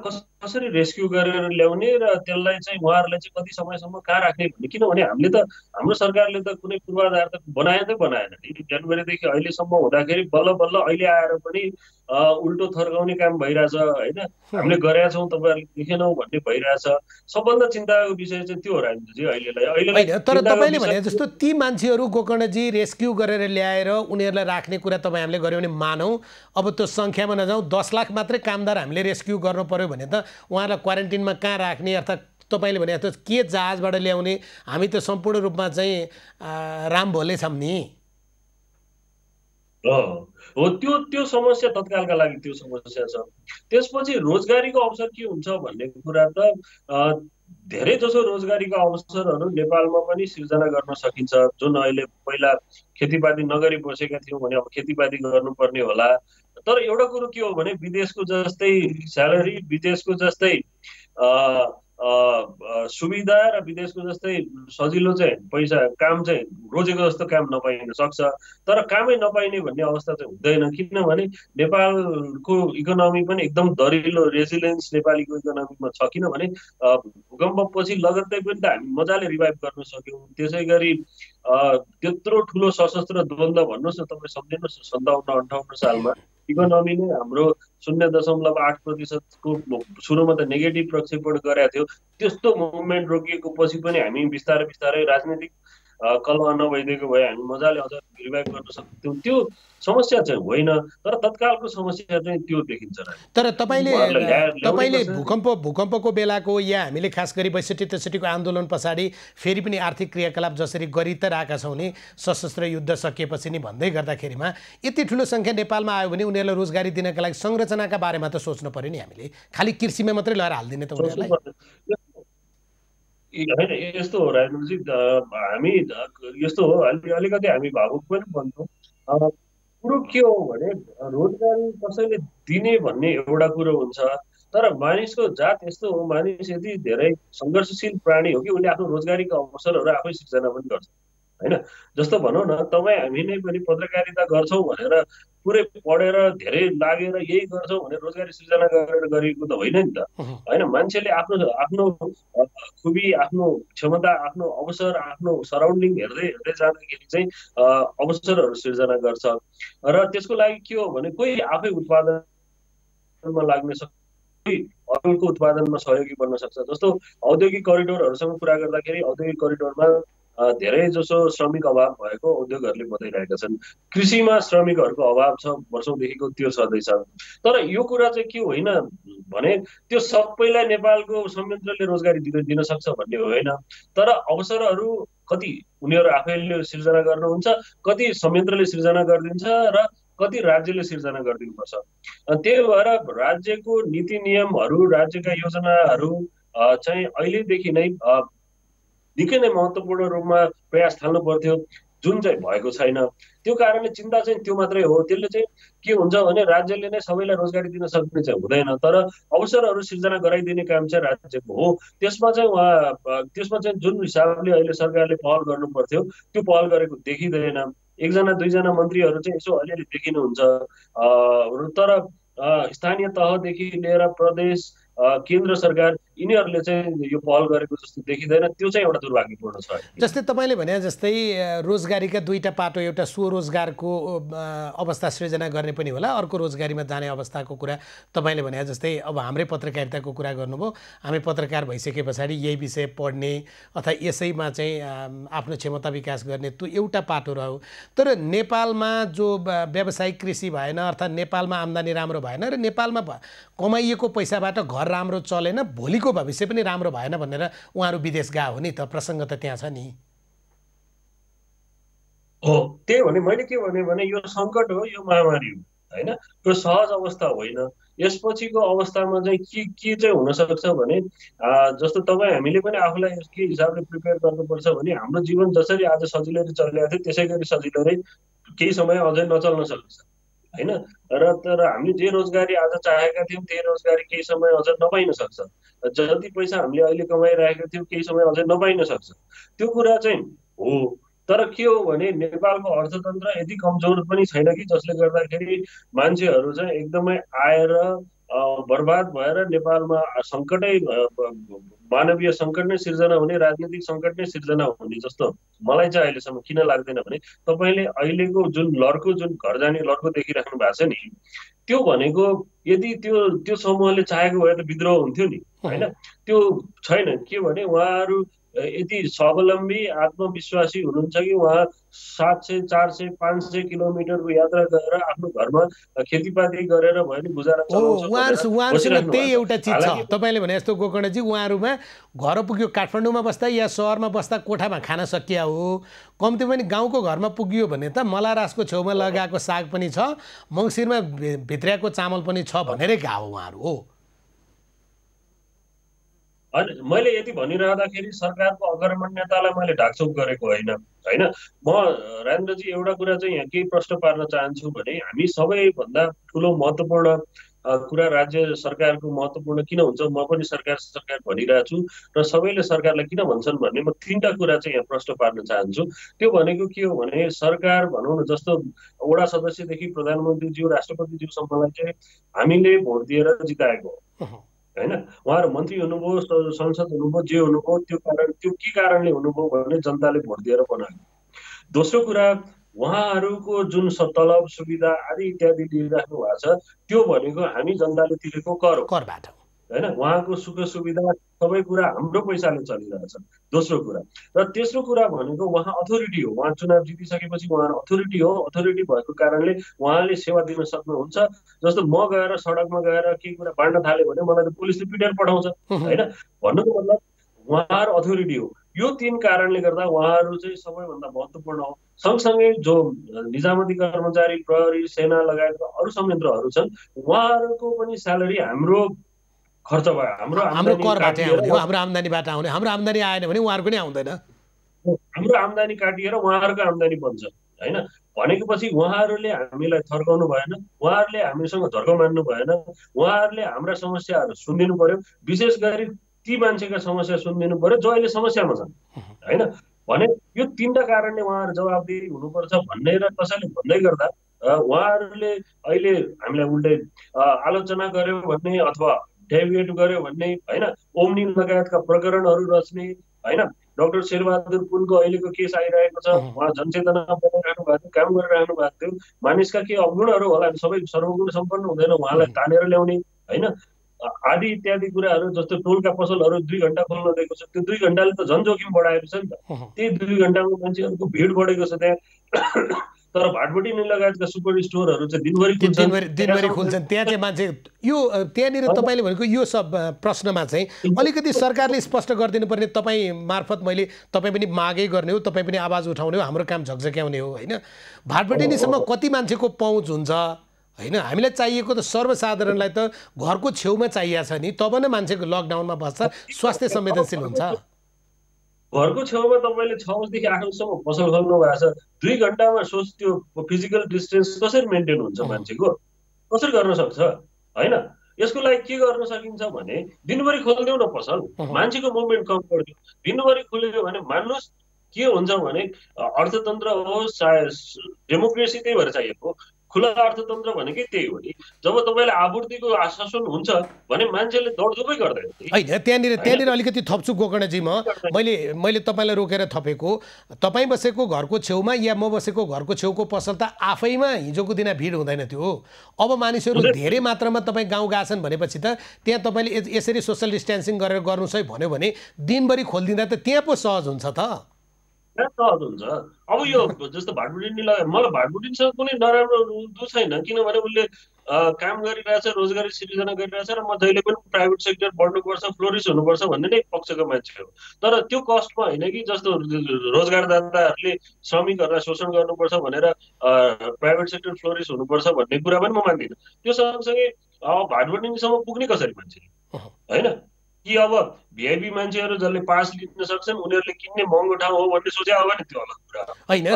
कसरी रेस्क्यु गरेर ल्याउने र त्यसलाई चाहिँ उहाँहरूलाई चाहिँ कति समयसम्म कहाँ राख्ने भन्ने। किनभने हाम्रो सरकारले त कुनै पूर्वाधार त बनाएन नि। जनवरीदेखि अहिलेसम्म हुँदाखेरि बल्ल बल्ल अहिले आएर पनि उल्टो थर्काउने काम भइरहेछ, होइन। हामीले गरेका छौँ, तपाईँहरूले देखेनौँ भन्ने भइरहेछ। सबभन्दा चिन्ताको विषय चाहिँ त्यो हो राजेन्द्रजी अहिले। तर तपाईँले भने जस्तो ती मान्छेहरू गोकर्णजी रेस्क्यु गरेर ल्याएर उनीहरूलाई राख्ने कुरा तपाईँ हामीले गऱ्यौँ भने मानौँ, अब त्यो सङ्ख्यामा नजाउँ, 10 लाख मात्रै कामदार हामीले रेस्क्यु गर्नु पर्यो भने त उहाँलाई क्वारेन्टिनमा कहाँ राख्ने, अर्थात् तपाईँले भने जस्तो के जहाजबाट ल्याउने, हामी त सम्पूर्ण रूपमा चाहिँ राम भोले छौँ नि। हो, त्यो समस्या तत्कालका लागि त्यो समस्या छ। त्यसपछि रोजगारीको अवसर के हुन्छ भन्ने कुरा त धेरै जसो रोजगारीका अवसरहरू नेपालमा पनि सिर्जना गर्न सकिन्छ। जुन अहिले पहिला खेतीपाती नगरी बसेका थियौँ भने अब खेतीपाती गर्नुपर्ने होला। तर एउटा कुरो के हो भने विदेशको जस्तै स्यालेरी, विदेशको जस्तै सुविधा र विदेशको जस्तै सजिलो चाहिँ पैसा काम चाहिँ रोजेको जस्तो काम नपाइन सक्छ। तर कामै नपाइने भन्ने अवस्था चाहिँ हुँदैन, किनभने नेपालको इकोनोमी पनि एकदम दरिलो रेजिलियन्स नेपालीको इकोनोमीमा छ। किनभने भूकम्पपछि लगत्तै पनि त हामी मजाले रिभाइभ गर्न सक्यौँ। त्यसै गरी त्यत्रो ठुलो सशस्त्र द्वन्द्व भन्नुहोस् न तपाईँ, सम्झिनुहोस् 57-58 सालमा इकोनोमी नै हाम्रो 0.8% को सुरुमा त नेगेटिभ प्रक्षेपण गरेको थियो। त्यस्तो मुभमेन्ट रोकिएको पछि पनि हामी बिस्तारै बिस्तारै राजनीतिक कलह नभइदिएको भए हामी मजाले अझ रिभाइभ गर्न सक्थ्यौँ। त्यो समस्या चाहिँ होइन, तर तत्कालको समस्या चाहिँ त्यो देखिन्छ। तर तपाईँले भूकम्पको बेलाको या हामीले खास गरी 62-63को आन्दोलन पछाडि फेरि पनि आर्थिक क्रियाकलाप जसरी गरि त रहेका छौँ नि, सशस्त्र युद्ध सकिएपछि नि भन्दै गर्दाखेरिमा यति ठुलो सङ्ख्या नेपालमा आयो भने उनीहरूलाई रोजगारी दिनका लागि संरचनाका बारेमा त सोच्नु पर्यो नि हामीले। खालि कृषिमा मात्रै लगाएर हालिदिने त उनीहरूलाई होइन। यस्तो हो राजेन्द्रजी, हामी यस्तो हो अलिकति हामी भावुक पनि बन्छौँ। कुरो के हो भने रोजगारी कसैले दिने भन्ने एउटा कुरो हुन्छ, तर मानिसको जात यस्तो हो, मानिस यदि धेरै सङ्घर्षशील प्राणी हो कि उसले आफ्नो रोजगारीको अवसरहरू आफै सिर्जना पनि गर्छ होइन। जस्तो भनौँ न, तपाईँ हामी नै पनि पत्रकारिता गर्छौँ भनेर पुरै पढेर धेरै लागेर यही गर्छौँ भने रोजगारी सृजना गरेर गरेको त होइन नि त होइन। मान्छेले आफ्नो आफ्नो खुबी, आफ्नो क्षमता, आफ्नो अवसर, आफ्नो सराउन्डिङ हेर्दै हेर्दै जाँदाखेरि चाहिँ अवसरहरू सिर्जना गर्छ। र त्यसको लागि के हो भने कोही आफै उत्पादनमा लाग्न सक्छ, कोही अरूको उत्पादनमा सहयोगी बन्न सक्छ। जस्तो औद्योगिक करिडोरहरूसँग कुरा गर्दाखेरि औद्योगिक करिडोरमा धेरै जसो श्रमिक अभाव भएको उद्योगहरूले बताइरहेका छन्। कृषिमा श्रमिकहरूको अभाव छ, वर्षौँदेखिको त्यो छँदैछ। तर यो कुरा चाहिँ के होइन भने त्यो सबैलाई नेपालको संयन्त्रले रोजगारी दिन सक्छ भन्ने होइन। तर अवसरहरू कति उनीहरू आफैले सिर्जना गर्नुहुन्छ, कति संयन्त्रले सिर्जना गरिदिन्छ र कति राज्यले सिर्जना गरिदिनुपर्छ। त्यही भएर राज्यको नीति नियमहरू, राज्यका योजनाहरू चाहिँ अहिलेदेखि नै निकै नै महत्त्वपूर्ण रूपमा प्रयास थाल्नु पर्थ्यो, जुन चाहिँ भएको छैन। त्यो कारणले चिन्ता चाहिँ त्यो मात्रै हो। त्यसले चाहिँ के हुन्छ भने राज्यले नै सबैलाई रोजगारी दिन सक्ने चाहिँ हुँदैन, तर अवसरहरू सिर्जना गराइदिने काम चाहिँ राज्यको हो। त्यसमा चाहिँ जुन हिसाबले अहिले सरकारले पहल गर्नु पर्थ्यो त्यो पहल गरेको देखिँदैन। एकजना दुईजना मन्त्रीहरू चाहिँ यसो अलिअलि देखिनुहुन्छ, तर स्थानीय तहदेखि लिएर प्रदेश, केन्द्र सरकार यिनीहरूले चाहिँ यो पहल गरेको जस्तो देखिँदैन। त्यो चाहिँ एउटा दुर्भाग्यपूर्ण छ। जस्तै तपाईँले भने जस्तै रोजगारीका दुईटा पाटो, एउटा स्वरोजगारको अवस्था सृजना गर्ने पनि होला, अर्को रोजगारीमा जाने अवस्थाको कुरा तपाईँले भने जस्तै अब हाम्रै पत्रकारिताको कुरा गर्नुभयो। हामी पत्रकार भइसके पछाडि यही विषय पढ्ने अथवा यसैमा चाहिँ आफ्नो क्षमता विकास गर्ने त्यो एउटा पाटो रह्यो। तर नेपालमा जो व्यावसायिक कृषि भएन, अर्थात् नेपालमा आम्दानी राम्रो भएन र नेपालमा कमाइएको पैसाबाट घर राम्रो चलेन, भोलिको भविष्य पनि राम्रो भएन भनेर उहाँहरू विदेश गए हो नि त। प्रसङ्ग त त्यहाँ छ नि। हो, त्यही भने मैले के भने यो सङ्कट हो, यो महामारी हो होइन, यो सहज अवस्था होइन। यसपछिको अवस्थामा चाहिँ के चाहिँ हुनसक्छ भने जस्तो तपाईँ हामीले पनि आफूलाई के हिसाबले प्रिपेयर गर्नुपर्छ भने हाम्रो जीवन जसरी आज सजिलै चलिरहेको थियो त्यसै गरी सजिलै केही समय अझै नचल्न सक्छ होइन। तर हामीले जे रोजगारी आज चाहेका थियौँ त्यही रोजगारी केही समय अझ नपाइन सक्छ। जति पैसा हामीले अहिले कमाइरहेका थियौँ केही समय अझै नपाइन सक्छ। त्यो कुरा चाहिँ हो। तर के हो भने नेपालको अर्थतन्त्र यति कमजोर पनि छैन कि जसले गर्दाखेरि मान्छेहरू चाहिँ एकदमै आएर बर्बाद भएर नेपालमा सङ्कटै, मानवीय सङ्कट नै सिर्जना हुने, राजनीतिक सङ्कट नै सिर्जना हुने जस्तो मलाई चाहिँ अहिलेसम्म किन लाग्दैन भने तपाईँले अहिलेको जुन लड्को, जुन घर जाने लड्को देखिराख्नु भएको छ नि, त्यो भनेको यदि त्यो समूहले चाहेको भए त विद्रोह हुन्थ्यो नि होइन। त्यो छैन। के भने उहाँहरू यति स्वावलम्बी आत्मविश्वासी हुनुहुन्छ कि उहाँ 700, 400, 500 किलोमिटरको यात्रा गरेर आफ्नो घरमा खेतीपाती गरेर भयो नि गुजारा चलाउँछ। उहाँहरूसँग त्यही एउटा चिज छ तपाईँले भने जस्तो गोकर्णजी, उहाँहरूमा घर पुग्यो काठमाडौँमा बस्दा या सहरमा बस्दा कोठामा खान सकिया हो, कम्ती पनि गाउँको घरमा पुग्यो भने त मलारासको छेउमा लगाएको साग पनि छ, मङ्सिरमा भित्र्याएको चामल पनि छ भनेरै गाउँ उहाँहरू हो। अनि मैले यति भनिरहँदाखेरि सरकारको अग्रगण्यतालाई मैले ढाकछोप गरेको होइन होइन। म राजेन्द्रजी एउटा कुरा चाहिँ यहाँ केही प्रश्न पार्न चाहन्छु भने हामी सबैभन्दा ठुलो महत्त्वपूर्ण कुरा राज्य सरकारको महत्त्वपूर्ण किन हुन्छ, म पनि सरकार भनिरहेको छु र सबैले सरकारलाई किन भन्छन् भन्ने म तीनटा कुरा चाहिँ यहाँ प्रश्न पार्न चाहन्छु। त्यो भनेको के हो भने सरकार भनौँ न, जस्तो वडा सदस्यदेखि प्रधानमन्त्रीज्यू, राष्ट्रपतिज्यूसम्मलाई चाहिँ हामीले भोट दिएर जिताएको हो होइन। उहाँहरू मन्त्री हुनुभयो, संसद हुनुभयो, जे हुनुभयो, त्यो के कारणले हुनुभयो भने जनताले भोट दिएर बनाएको। दोस्रो कुरा, उहाँहरूको जुन तलब सुविधा आदि इत्यादि लिइराख्नु भएको छ त्यो भनेको हामी जनताले तिरेको कर हो करबाट होइन। उहाँको सुख सुविधा सबै कुरा हाम्रो पैसाले चलिरहेछ। दोस्रो कुरा र तेस्रो कुरा भनेको उहाँ अथोरिटी हो। उहाँ चुनाव जितिसकेपछि उहाँ अथोरिटी हो। अथोरिटी भएको कारणले उहाँले सेवा दिन सक्नुहुन्छ। जस्तो म गएर सडकमा गएर केही कुरा बाँड्न थाल्यो भने मलाई त पुलिसले पिटेर पठाउँछ होइन। भन्नुको मतलब उहाँहरू अथोरिटी हो। यो 3 कारणले गर्दा उहाँहरू चाहिँ सबैभन्दा महत्त्वपूर्ण हो। सँगसँगै जो निजामती कर्मचारी, प्रहरी, सेना लगायतका अरू संयन्त्रहरू छन् उहाँहरूको पनि स्यालेरी हाम्रो खर्च भयो, हाम्रो हाम्रो आम्दानी करबाटै काटिएर आउने हो, हाम्रो आम्दानीबाट आउने। हाम्रो आम्दानी आएन भने उहाँहरूको नै आउँदैन। हाम्रो आम्दानी काटिएर उहाँहरूको आम्दानी बन्छ होइन। भनेको पछि उहाँहरूले हामीलाई थर्काउनु भएन, उहाँहरूले हामीसँग धर्क मान्नु भएन, उहाँहरूले हाम्रा समस्याहरू सुनिदिनु पर्यो। विशेष गरी ती मान्छेका समस्या सुनिदिनु पर्यो जो अहिले समस्यामा छन् होइन। भने यो 3टा कारणले उहाँहरू जवाबदेही हुनुपर्छ भन्ने र कसैले भन्दै गर्दा उहाँहरूले अहिले हामीलाई उल्टै आलोचना गर्यो भन्ने अथवा डेभिएट गर्यो भन्ने होइन। ओम्नी लगायतका प्रकरणहरू रच्ने होइन। डाक्टर शेरबहादुर पुनको अहिलेको केस आइरहेको छ। उहाँ जनचेतना बनाइराख्नु भएको थियो, काम गरिराख्नु भएको थियो। मानिसका के अवगुणहरू होला, सबै सर्वगुण सम्पन्न हुँदैन, उहाँलाई तानेर ल्याउने होइन आदि इत्यादि कुराहरू। जस्तो टोलका पसलहरू 2 घन्टा खोल्न दिएको छ, त्यो 2 घन्टाले त झन् जोखिम बढाएको छ नि त। त्यही 2 घन्टामा मान्छेहरूको भिड बढेको छ त्यहाँ। तर भाटबडी लगायतका सुपर स्टोरहरू चाहिँ दिनभरि खुल्छन्। त्यहाँ चाहिँ मान्छे यो त्यहाँनिर तपाईँले भनेको यो सब प्रश्नमा चाहिँ अलिकति सरकारले स्पष्ट गरिदिनु पर्ने। तपाईँ मार्फत मैले तपाईँ पनि मागै गर्ने हो, तपाईँ पनि आवाज उठाउने हो, हाम्रो काम झकझक्याउने हो होइन। भाटबडीसम्म कति मान्छेको पहुँच हुन्छ होइन। हामीलाई चाहिएको त सर्वसाधारणलाई त घरको छेउमा चाहिएको छ नि, तब नै मान्छेको लकडाउनमा बस्छ, स्वास्थ्य संवेदनशील हुन्छ। घरको छेउमा तपाईँले 6 बजीदेखि 8 बजीसम्म पसल खोल्नु भएको छ। 2 घन्टामा सोच त्यो फिजिकल डिस्टेन्स कसरी मेन्टेन हुन्छ मान्छेको, कसरी गर्न सक्छ होइन। यसको लागि के गर्न सकिन्छ भने दिनभरि खोलिदेऊ न पसल, मान्छेको मुभमेन्ट कम गरिदियो। दिनभरि खुल्यो भने मान्नुहोस् के हुन्छ भने अर्थतन्त्र होस् चाहे डेमोक्रेसी त्यही भएर चाहिएको। खुला अर्थतन्त्र भनेकै त्यही हो नि। जब तपाईँलाई आपूर्तिको आश्वासन हुन्छ भने मान्छेले दौडधुपै गर्दैन होइन। त्यहाँनिर अलिकति थप्छु गोकर्णजी, मैले तपाईँलाई रोकेर थपेको। तपाईँ बसेको घरको छेउमा या म बसेको घरको छेउको पसल त आफैमा हिजोको दिन भिड हुँदैन थियो। अब मानिसहरू धेरै मात्रामा तपाईँ गाउँ गएछन् भनेपछि त त्यहाँ तपाईँले यसरी सोसल डिस्टेन्सिङ गरेर गर्नु सही भन्यो भने दिनभरि खोलिदिँदा त त्यहाँ पो सहज हुन्छ त। सहज हुन्छ। अब यो जस्तो भाटबुडी मलाई भाटबुडीसँग कुनै नराम्रो दु छैन, किनभने उसले काम गरिरहेछ, रोजगारी सिर्जना गरिरहेछ र म जहिले पनि प्राइभेट सेक्टर बढ्नुपर्छ, फ्लोरिस हुनुपर्छ भन्ने नै पक्षको मान्छे हो। तर त्यो कस्टमा होइन कि जस्तो रोजगारदाताहरूले श्रमिकहरूलाई शोषण गर्नुपर्छ भनेर प्राइभेट सेक्टर फ्लोरिस हुनुपर्छ भन्ने कुरा पनि म मान्दिनँ। त्यो सँगसँगै भाटबुडीसम्म पुग्ने कसरी मान्छे होइन कि अब भिआइपी मान्छेहरू जसले पास लिन सक्छन् उनीहरूले किन्ने महँगो ठाउँ हो भन्ने सोचे हो भने त्यो अलग कुरा होइन।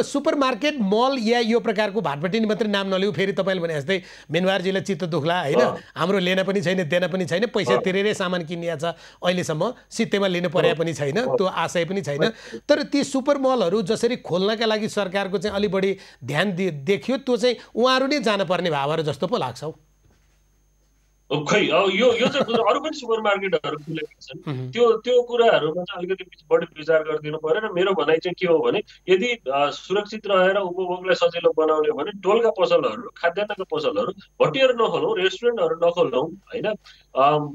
सुपर मार्केट मल या यो प्रकारको भाटबडी मात्रै नाम नलिऊ, फेरि तपाईँले भने जस्तै मेनवारजीलाई चित्त दुख्ला होइन। हाम्रो लेन पनि छैन, देन पनि छैन, पैसा तिरेरै सामान किनिया छ, अहिलेसम्म सित्तैमा लिनु परे पनि छैन, त्यो आशय पनि छैन। तर ती सुपर मलहरू जसरी खोल्नका लागि सरकारको चाहिँ अलि बढी ध्यान देखियो, त्यो चाहिँ उहाँहरू नै जानुपर्ने भावहरू जस्तो पो लाग्छ। खै यो चाहिँ अरू पनि सुपर मार्केटहरू खुलेका छन्, त्यो कुराहरूमा चाहिँ अलिकति बढी विचार गरिदिनु पर्यो। र मेरो भनाइ चाहिँ के हो भने यदि सुरक्षित रहेर उपभोगलाई सजिलो बनाउने हो भने टोलका पसलहरू, खाद्यान्नका पसलहरू भट्टीहरू नखोलौँ, रेस्टुरेन्टहरू नखोलौँ होइन।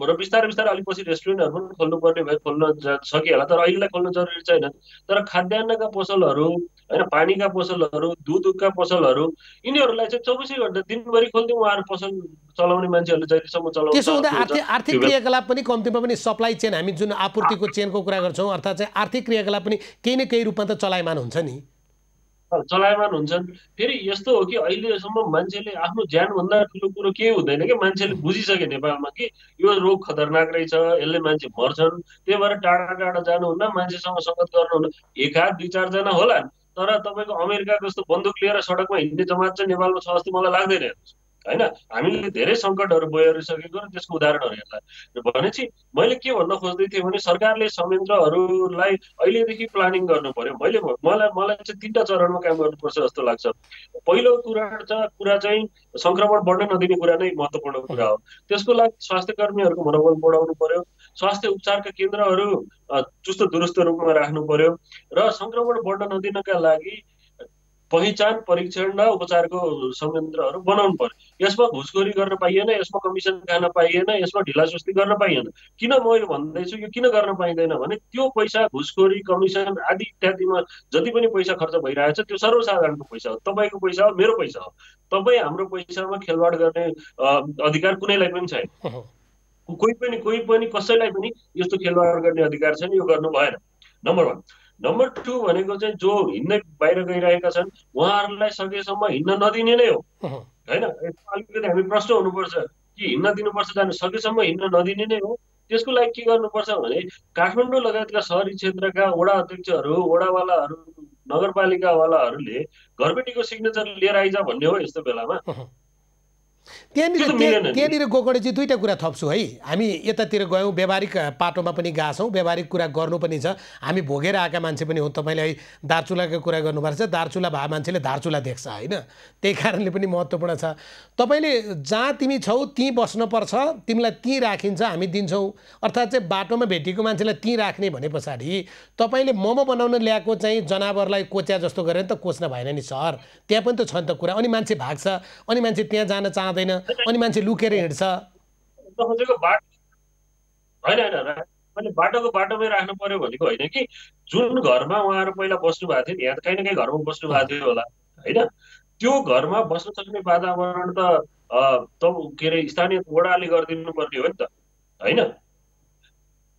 र बिस्तारै बिस्तारै अलिपछि रेस्टुरेन्टहरू पनि खोल्नुपर्ने भए खोल्न सकिहाल्ला, तर अहिलेलाई खोल्न जरुरी छैन। तर खाद्यान्नका पसलहरू होइन, पानीका पसलहरू, दुधका पसलहरू, यिनीहरूलाई चाहिँ 24 घन्टा दिनभरि खोलिदिउँ। उहाँहरू पसल चलाउने मान्छेहरूले जहिलेसम्म चलाउँछ। त्यसो हुँदा आर्थिक क्रियाकलाप पनि कम्तीमा पनि सप्लाई चेन, हामी जुन आपूर्तिको चेनको कुरा गर्छौँ, अर्थात् चाहिँ आर्थिक क्रियाकलाप पनि केही न केही रूपमा त चलायमान हुन्छ नि, चलायमान हुन्छन्। फेरि यस्तो हो कि अहिलेसम्म मान्छेले आफ्नो ज्यानभन्दा ठुलो कुरो केही हुँदैन कि मान्छेले बुझिसके नेपालमा कि यो रोग खतरनाक रहेछ, यसले मान्छे मर्छन्, त्यही भएर टाढा टाढा जानुहुन्न, मान्छेसँग सङ्गत गर्नुहुन्न। 1 हात 2-4 जना होला, तर तपाईँको अमेरिका जस्तो बन्दुक लिएर सडकमा हिँड्ने जमात चाहिँ नेपालमा छ जस्तो मलाई लाग्दैन होइन। हामीले धेरै सङ्कटहरू बयरिसकेको र त्यसको उदाहरणहरू हेर्दा भनेपछि मैले के भन्न खोज्दै थिएँ भने सरकारले संयन्त्रहरूलाई अहिलेदेखि प्लानिङ गर्नु पर्यो। मलाई चाहिँ 3टा चरणमा काम गर्नुपर्छ जस्तो लाग्छ। पहिलो कुरा चाहिँ सङ्क्रमण बढ्न नदिने कुरा नै महत्त्वपूर्ण कुरा हो। त्यसको लागि स्वास्थ्य कर्मीहरूको मनोबल बढाउनु पर्यो, स्वास्थ्य उपचारका केन्द्रहरू चुस्त दुरुस्त रूपमा राख्नु पर्यो र सङ्क्रमण बढ्न नदिनका लागि पहिचान परीक्षण र उपचारको संयन्त्रहरू बनाउनु पर्यो। यसमा घुसखोरी गर्न पाइएन, यसमा कमिसन खान पाइएन, यसमा ढिलासुस्ती गर्न पाइएन। किन म यो भन्दैछु यो किन गर्न पाइँदैन भने त्यो पैसा घुसखोरी कमिसन आदि इत्यादिमा जति पनि पैसा खर्च भइरहेछ त्यो सर्वसाधारणको पैसा हो, तपाईँको पैसा हो, मेरो पैसा हो। तपाईँ हाम्रो पैसामा खेलवाड गर्ने अधिकार कुनैलाई पनि छैन। कोही पनि कसैलाई पनि यस्तो खेलवाड गर्ने अधिकार छैन, यो गर्नु भएन। नम्बर 1। नम्बर 2 भनेको चाहिँ जो हिँड्दै बाहिर गइरहेका छन् उहाँहरूलाई सकेसम्म हिँड्न नदिने नै हो हैन। अलिकति हामी प्रश्न हुनुपर्छ कि हिँड्न दिनुपर्छ जानु, सकेसम्म हिँड्न नदिने नै हो। त्यसको लागि के गर्नुपर्छ भने काठमाडौँ लगायतका सहरी क्षेत्रका वडा अध्यक्षहरू, वडावालाहरू, नगरपालिकावालाहरूले घरबेटीको सिग्नेचर लिएर आइज भन्ने हो यस्तो बेलामा। त्यहाँनिर गोकर्णजी दुईवटा कुरा थप्छु है। हामी यतातिर गयौँ, व्यावहारिक पाटोमा पनि गएको छौँ, व्यावहारिक कुरा गर्नु पनि छ। हामी भोगेर आएका मान्छे पनि हो। तपाईँले है दार्चुलाको कुरा गर्नुभएको छ, दार्चुला भए मान्छेले दार्चुला देख्छ होइन, त्यही कारणले पनि महत्त्वपूर्ण छ। तपाईँले जहाँ तिमी छौ त्यहीँ बस्नुपर्छ, तिमीलाई त्यहीँ राखिन्छ, हामी दिन्छौँ। अर्थात् चाहिँ बाटोमा भेटेको मान्छेलाई त्यहीँ राख्ने भने पछाडि तपाईँले मोमो बनाउन ल्याएको चाहिँ जनावरलाई कोच्या जस्तो गरेर त कोच्न भएन नि सर, त्यहाँ पनि त छ नि त कुरा। अनि मान्छे भाग्छ, अनि मान्छे त्यहाँ जान चाहँदैन, अनि मान्छे लुकेर हिँड्छ। मैले बाटोको बाटोमै राख्नु पर्यो भनेको होइन कि जुन घरमा उहाँहरू पहिला बस्नु भएको थियो, यहाँ त कहीँ न कहीँ घरमा बस्नु भएको थियो होला होइन, त्यो घरमा बस्न सक्ने वातावरण त के अरे स्थानीय वडाले गरिदिनु पर्ने हो नि त होइन।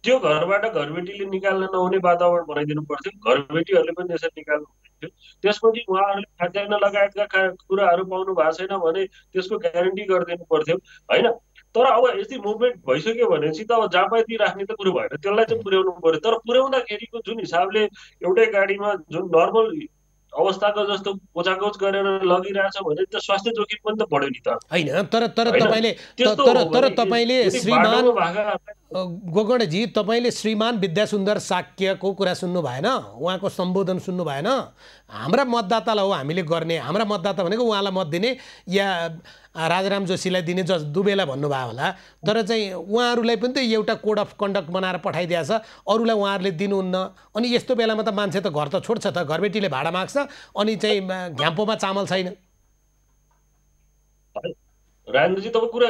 त्यो घरबाट घरबेटीले निकाल्न नहुने वातावरण बनाइदिनु पर्थ्यो, घरबेटीहरूले पनि त्यसरी निकाल्नु पर्थ्यो। त्यसपछि उहाँहरूले खाद्यान्न लगायतका कुराहरू पाउनु भएको छैन भने त्यसको ग्यारेन्टी गरिदिनु पर्थ्यो होइन। तर अब यस्तै मुभमेन्ट भइसक्यो भनेपछि त अब जहाँ पाए त्यही राख्ने त कुरो भएन, त्यसलाई चाहिँ पुर्याउनु पर्यो। तर पुर्याउँदाखेरिको जुन हिसाबले एउटै गाडीमा जुन नर्मल अवस्थाको जस्तो कोचाकोच गरेर लगिरहेछ भने त स्वास्थ्य जोखिम पनि त बढ्यो नि त होइन। तर तपाईँले श्रीमान गोकर्णजी, तपाईँले श्रीमान विद्यासुन्दर साक्यको कुरा सुन्नु भएन, उहाँको सम्बोधन सुन्नु भएन। हाम्रा मतदातालाई हो हामीले गर्ने, हाम्रा मतदाता भनेको उहाँलाई मत दिने या राजाराम जोशीलाई दिने दुबेला भन्नुभयो होला। तर चाहिँ उहाँहरूलाई पनि त एउटा कोड अफ कन्डक्ट बनाएर पठाइदिएको छ, अरूलाई उहाँहरूले दिनुहुन्न। अनि यस्तो बेलामा त मान्छे त घर त छोड्छ त, घरबेटीले भाडा माग्छ, अनि चाहिँ घ्याम्पोमा चामल छैन। राजेन्द्रजी तपाईँ कुरा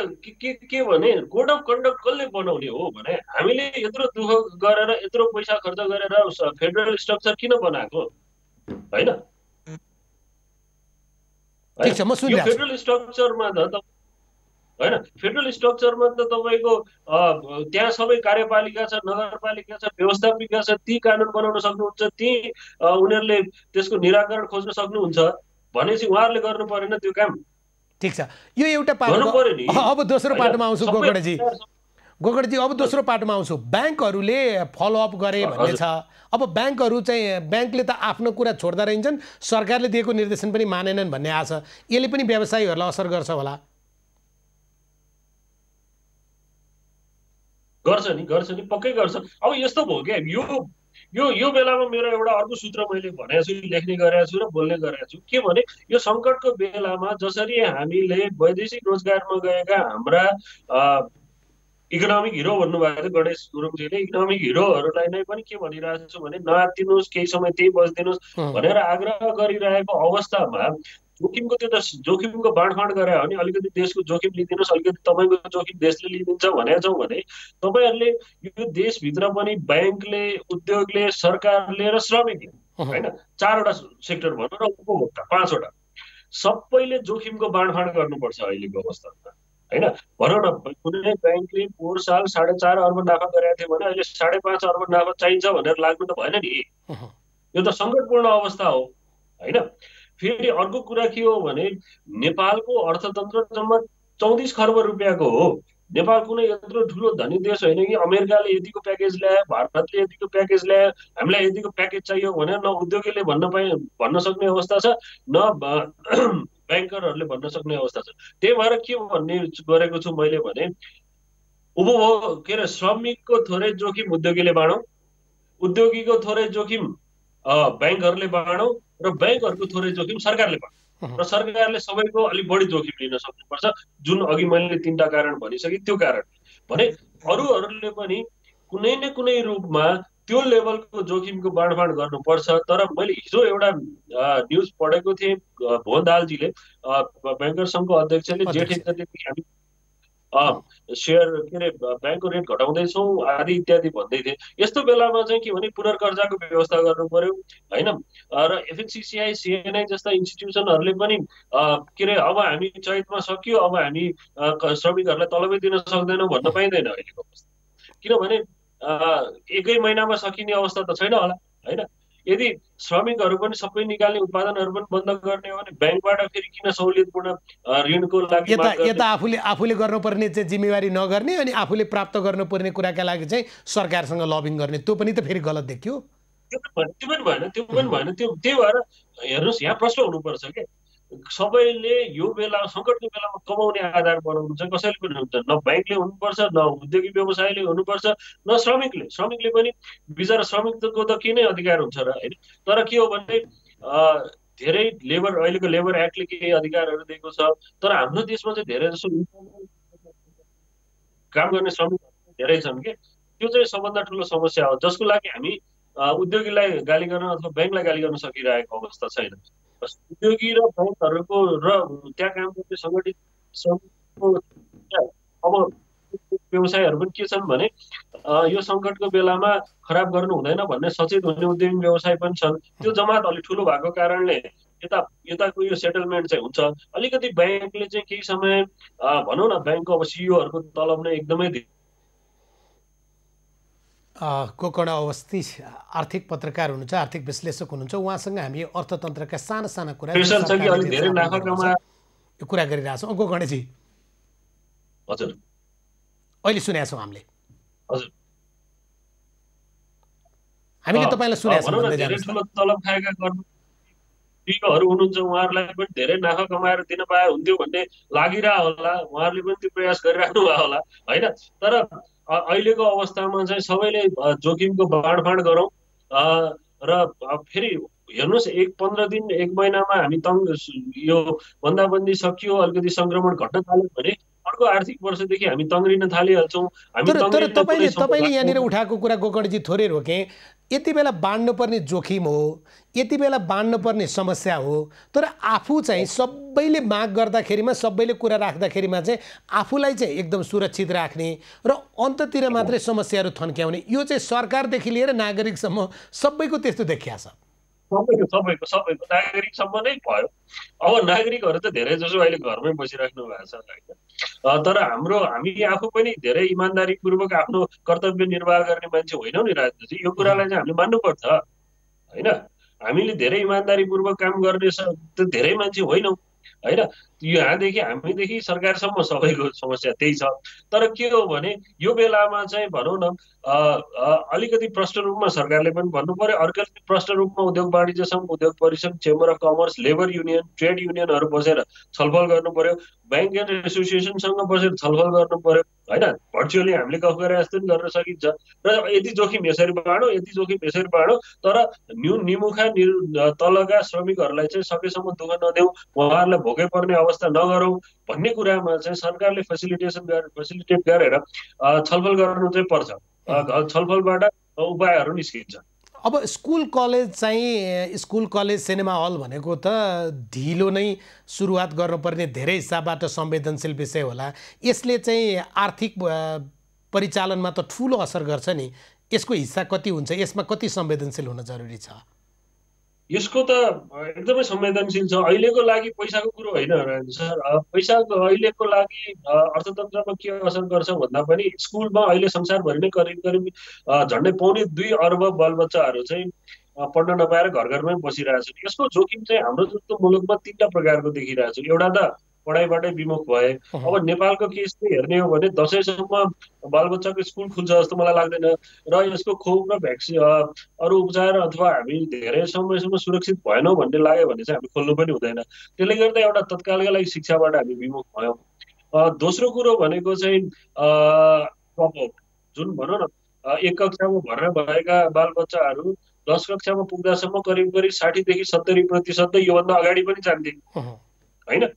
के भने कोड अफ कन्डक्ट कसले बनाउने हो भने हामीले यत्रो दुःख गरेर यत्रो पैसा खर्च गरेर फेडरल स्ट्रक्चर किन बनाएको होइन। फेडरल स्ट्रक्चरमा त होइन, फेडरल स्ट्रक्चरमा त तपाईँको त्यहाँ सबै कार्यपालिका छ, नगरपालिका छ, व्यवस्थापिका छ, ती कानुन बनाउन सक्नुहुन्छ, ती उनीहरूले त्यसको निराकरण खोज्न सक्नुहुन्छ भनेपछि उहाँहरूले गर्नु परेन त्यो काम। ठिक छ, यो एउटा पाटो। अब दोस्रो पाटोमा आउँछु गोकर्णजी, अब दोस्रो पाटोमा आउँछु। ब्याङ्कहरूले फलोअप गरे भन्ने छ। अब ब्याङ्कहरू चाहिँ ब्याङ्कले त आफ्नो कुरा छोड्दा रहन्छन्, सरकारले दिएको निर्देशन पनि मानेनन् भन्ने आछ। यसले पनि व्यवसायीहरूलाई असर गर्छ होला? गर्छ नि पक्कै गर्छ। अब यस्तो भयो क्या, यो बेलामा मेरो एउटा अर्को सूत्र मैले भनेको छु, लेख्ने गरेको छु र बोल्ने गरेको छु के भने यो सङ्कटको बेलामा जसरी हामीले वैदेशिक रोजगारमा गएका हाम्रा इकोनोमिक हिरो भन्नुभएको थियो गणेश गुरुङजीले, इकोनोमिक हिरोहरूलाई नै पनि के भनिरहेको छु भने नआत्तिनुहोस्, केही समय त्यही बस्दिनुहोस् भनेर आग्रह गरिरहेको अवस्थामा जोखिमको बाँडफाँड गरे भने अलिकति देशको जोखिम लिइदिनुहोस्, अलिकति तपाईँको जोखिम देशले लिइदिन्छ भनेका छौँ भने तपाईँहरूले यो देशभित्र पनि ब्याङ्कले, उद्योगले, सरकारले र श्रमिकले होइन, 4वटा सेक्टर भनौँ र उपभोक्ता 5वटा सबैले जोखिमको बाँडफाँड गर्नुपर्छ अहिलेको अवस्थामा होइन। भनौँ न कुनै ब्याङ्कले पोहोर साल 4.5 अर्ब नाफा गरेको थियो भने अहिले 5.5 अर्ब नाफा चाहिन्छ भनेर लाग्नु त भएन नि, यो त सङ्कटपूर्ण अवस्था हो होइन। फेरि अर्को कुरा के हो भने नेपालको अर्थतन्त्र जम्मा 34 खर्ब रुपियाँको हो। नेपाल कुनै यत्रो ठुलो धनी देश होइन कि अमेरिकाले यतिको प्याकेज ल्यायो, भारतले यतिको प्याकेज ल्यायो, हामीलाई यतिको प्याकेज चाहियो भनेर न उद्योगीले भन्न सक्ने अवस्था छ, न ब्याङ्करहरूले भन्न सक्ने अवस्था छ। त्यही भएर के भन्ने गरेको छु मैले भने उपभोग के अरे श्रमिकको थोरै जोखिम उद्योगीले बाँडौँ, उद्योगीको थोरै जोखिम ब्याङ्कहरूले बाँडौँ र ब्याङ्कहरूको थोरै जोखिम सरकारले बाँडौँ र सरकारले सबैको अलिक बढी जोखिम लिन सक्नुपर्छ। जुन अघि मैले 3टा कारण भनिसकेँ त्यो कारण भने अरूहरूले पनि कुनै न कुनै रूपमा त्यो लेभलको जोखिमको बाँडफाँड गर्नुपर्छ। तर मैले हिजो एउटा न्युज पढेको थिएँ, भुवन दाहालजीले, ब्याङ्कर सङ्घको अध्यक्षले जेठ 1 गतेदेखि हामी सेयर के अरे ब्याङ्कको रेट घटाउँदैछौँ आदि इत्यादि भन्दै थिए। यस्तो बेलामा चाहिँ के भने पुनर्कर्जाको व्यवस्था गर्नु पर्यो होइन। र एफएनसिसिआई सिएनआई जस्ता इन्स्टिट्युसनहरूले पनि के अरे अब हामी चैतमा सकियो, अब हामी श्रमिकहरूलाई तलबै दिन सक्दैनौँ भन्न पाइँदैन अहिलेको अवस्था। किनभने 1 महिनामा सकिने अवस्था त छैन होला होइन। यदि श्रमिकहरू पनि सबै निकाल्ने, उत्पादनहरू पनि बन्द गर्ने हो भने ब्याङ्कबाट फेरि किन सहुलियतपूर्ण ऋणको लागि यता आफूले गर्नुपर्ने चाहिँ जिम्मेवारी नगर्ने अनि आफूले प्राप्त गर्नुपर्ने कुराका लागि चाहिँ सरकारसँग लबिङ गर्ने, त्यो पनि त फेरि गलत देखियो। त्यो पनि भएन। त्यही भएर हेर्नुहोस्, यहाँ प्रश्न हुनुपर्छ के, सबैले यो बेला सङ्कटको बेलामा कमाउने आधार बनाउनु चाहिँ कसैले पनि हुन्छ। न ब्याङ्कले हुनुपर्छ, न उद्योगी व्यवसायले हुनुपर्छ, न श्रमिकले पनि। बिचरा श्रमिकको त के नै अधिकार हुन्छ र होइन। तर के हो भने धेरै अहिलेको लेबर एक्टले केही अधिकारहरू दिएको छ, तर हाम्रो देशमा चाहिँ धेरै जसो काम गर्ने श्रमिकहरू धेरै छन् के। त्यो चाहिँ सबभन्दा ठुलो समस्या हो, जसको लागि हामी उद्योगीलाई गाली गर्न अथवा ब्याङ्कलाई गाली गर्न सकिरहेको अवस्था छैन। उद्योगी र ब्याङ्कहरूको र त्यहाँ काम गर्ने सङ्गठित अब व्यवसायहरू पनि के छन् भने यो सङ्कटको बेलामा खराब गर्नु हुँदैन भन्ने सचेत हुने उद्यमी व्यवसाय पनि छन्। त्यो जमात अलिक ठुलो भएको कारणले यताको यो सेटलमेन्ट चाहिँ हुन्छ। अलिकति ब्याङ्कले चाहिँ केही समय भनौँ न, ब्याङ्कको अब सिइओहरूको तलब नै एकदमै गोकर्ण अवस्थी आर्थिक पत्रकार हुनुहुन्छ, आर्थिक विश्लेषक हुनुहुन्छ। उहाँसँग हामी अर्थतन्त्रका साना कुरा कुरा गरिरहेछौँ। गोकर्णजी हजुर, अहिले सुनेका छौँ हामीले, हजुर हामीले तपाईँलाई सुनेका छौँ। धेरै ठुलो तलब खाएका कर्मचारीहरू हुनुहुन्छ, उहाँहरूलाई पनि धेरै नाफा कमाएर दिन पाए हुन्थ्यो भन्ने लागिरह होला, उहाँहरूले पनि त्यो प्रयास गरिराख्नु भयो होला होइन। तर अहिलेको अवस्थामा चाहिँ सबैले जोखिमको बाँडफाँड गरौँ र फेरि हेर्नुहोस्, 15 दिन 1 महिनामा हामी यो बन्दाबन्दी सकियो, अलिकति सङ्क्रमण घट्न थाल्यो भने अर्को आर्थिक वर्षदेखि हामी तङ्ग्रिन थालिहाल्छौँ। तर तपाईँले यहाँनिर उठाएको कुरा गोकर्णजी थोरै रोकेँ। यति बेला बाँड्नुपर्ने जोखिम हो, यति बेला बाँड्नुपर्ने समस्या हो, तर आफू चाहिँ सबैले माग गर्दाखेरिमा, सबैले कुरा राख्दाखेरिमा चाहिँ आफूलाई चाहिँ एकदम सुरक्षित राख्ने र अन्ततिर मात्रै समस्याहरू थन्क्याउने, यो चाहिँ सरकारदेखि लिएर नागरिकसम्म सबैको त्यस्तो देखिया छ। सबैको नागरिकसम्म नै भयो। अब नागरिकहरू त धेरै जसो अहिले घरमै बसिराख्नु भएको छ होइन। तर हामी आफू पनि धेरै इमान्दारीपूर्वक आफ्नो कर्तव्य निर्वाह गर्ने मान्छे होइनौँ नि राजनीति। यो कुरालाई चाहिँ हामीले मान्नुपर्छ होइन। हामीले धेरै इमान्दारीपूर्वक काम गर्ने धेरै मान्छे होइनौँ होइन। यहाँदेखि हामीदेखि सरकारसम्म सबैको समस्या त्यही छ। तर के हो भने यो बेलामा चाहिँ भनौँ न, अलिकति प्रष्ट रूपमा सरकारले पनि भन्नु पर्यो, अर्को प्रष्ट रूपमा उद्योग वाणिज्य सङ्घ, उद्योग परिषद, chamber of commerce, labour union, trade युनियनहरू बसेर छलफल गर्नु पर्यो, ब्याङ्क एन्ड एसोसिएसनसँग बसेर छलफल गर्नु पर्यो होइन। भर्चुअली हामीले गफ गरे जस्तो पनि गर्न सकिन्छ। र यति जोखिम यसरी बाँडौँ, यति जोखिम यसरी बाँडौँ, तर निमुखा तलका श्रमिकहरूलाई चाहिँ सकेसम्म दुःख नदेऊ, उहाँहरूलाई भोकै पर्ने अवस्था नगरौँ भन्ने कुरामा चाहिँ सरकारले फेसिलिटेट गरेर छलफल गर्नु चाहिँ पर्छ। छलफलबाट उपायहरू निस्किन्छ। अब स्कुल कलेज सिनेमा हल भनेको त ढिलो नै सुरुवात गर्नुपर्ने, धेरै हिसाबबाट संवेदनशील विषय होला। यसले चाहिँ आर्थिक परिचालनमा त ठुलो असर गर्छ नि। यसको हिस्सा कति हुन्छ, यसमा कति संवेदनशील हुन जरुरी छ? यसको त एकदमै संवेदनशील छ। अहिलेको लागि पैसाको कुरो होइन सर। पैसाको अहिलेको लागि अर्थतन्त्रमा के असर गर्छ भन्दा पनि स्कुलमा अहिले संसारभरि नै करिब झन्डै 2.25 अर्ब बालबच्चाहरू चाहिँ पढ्न नपाएर घर घरमै बसिरहेको छ। यसको जोखिम चाहिँ हाम्रो जस्तो मुलुकमा 3टा प्रकारको देखिरहेको छ। एउटा त पढाइबाटै विमुख भए। अब नेपालको केस चाहिँ हेर्ने हो भने 10औँसम्म बालबच्चाको स्कुल खुल्छ जस्तो मलाई लाग्दैन। र यसको खोप र भ्याक्सिन अरू उपचार अथवा हामी धेरै समयसम्म सुरक्षित भएनौँ भन्ने लाग्यो भने चाहिँ हामी खोल्नु पनि हुँदैन। त्यसले गर्दा एउटा तत्कालका लागि शिक्षाबाट हामी विमुख भयौँ। दोस्रो कुरो भनेको चाहिँ ड्रप आउट, जुन भनौँ न 1 कक्षामा भर्ना भएका बालबच्चाहरू 10 कक्षामा पुग्दासम्म करिब 60 देखि 70% योभन्दा अगाडि पनि जान्थे होइन।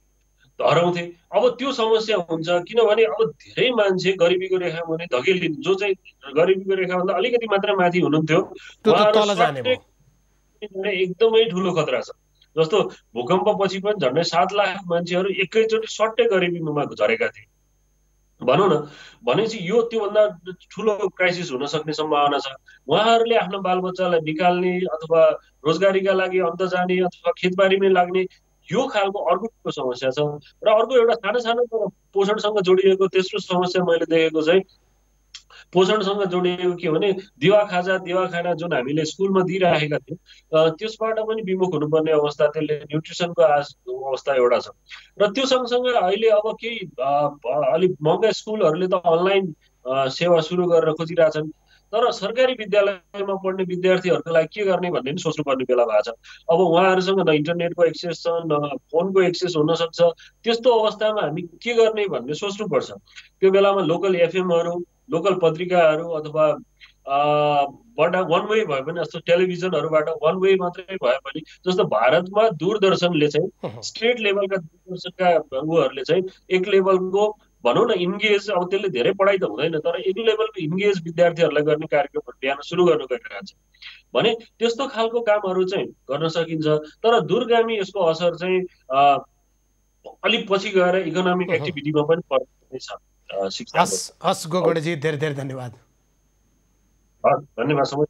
हराउँथे। अब त्यो समस्या हुन्छ किनभने अब धेरै मान्छे गरिबीको रेखा मुनि धकेलिन्, जो चाहिँ गरिबीको रेखाभन्दा अलिकति मात्र माथि हुनुहुन्थ्यो, त्यो त उहाँहरू तल जाने सट्टै भयो। एकदमै ठुलो खतरा छ। जस्तो भूकम्पपछि पनि झन्डै 7 लाख मान्छेहरू एकैचोटि सट्टै गरिबीमा झरेका थिए भनौँ न। भनेपछि यो त्योभन्दा ठुलो क्राइसिस हुन सक्ने सम्भावना छ। उहाँहरूले आफ्नो बालबच्चालाई निकाल्ने अथवा रोजगारीका लागि अन्त जाने अथवा खेतबारीमै लाग्ने, यो खालको अर्को ठुलो समस्या छ। र अर्को एउटा सानो सानो तर पोषणसँग जोडिएको तेस्रो समस्या मैले देखेको चाहिँ पोषणसँग जोडिएको के भने दिवा खाना जुन हामीले स्कुलमा दिइराखेका थियौँ त्यसबाट पनि विमुख हुनुपर्ने अवस्था, त्यसले न्युट्रिसनको अवस्था एउटा छ। र त्यो सँगसँगै अहिले अब केही अलिक महँगा स्कुलहरूले त अनलाइन सेवा सुरु गरेर खोजिरहेछन्, तर सरकारी विद्यालयमा पढ्ने विद्यार्थीहरूको लागि के गर्ने भन्ने पनि सोच्नुपर्ने बेला भएको छ। अब उहाँहरूसँग न इन्टरनेटको एक्सेस छ, न फोनको एक्सेस हुनसक्छ। त्यस्तो अवस्थामा हामी के गर्ने भन्ने सोच्नुपर्छ। त्यो बेलामा लोकल एफएमहरू, लोकल पत्रिकाहरू अथवा बाट वान वे भयो भने, जस्तो टेलिभिजनहरूबाट वान वे मात्रै भयो भने, जस्तो भारतमा दूरदर्शनले चाहिँ स्टेट लेभलका दूरदर्शनका उहरूले चाहिँ एक लेभलको भनौँ न इन्गेज, अब त्यसले धेरै पढाइ त हुँदैन तर एक लेभलको इन्गेज विद्यार्थीहरूलाई गर्ने कार्यक्रमहरू बिहान सुरु गर्नु गइरहेको छ भने त्यस्तो खालको कामहरू चाहिँ गर्न सकिन्छ। तर दूरगामी यसको असर चाहिँ अलिक पछि गएर इकोनोमिक एक्टिभिटीमा पनि पर्ने छ। हस् गोगोडेजी, धेरै धेरै धन्यवाद। धन्यवाद समय।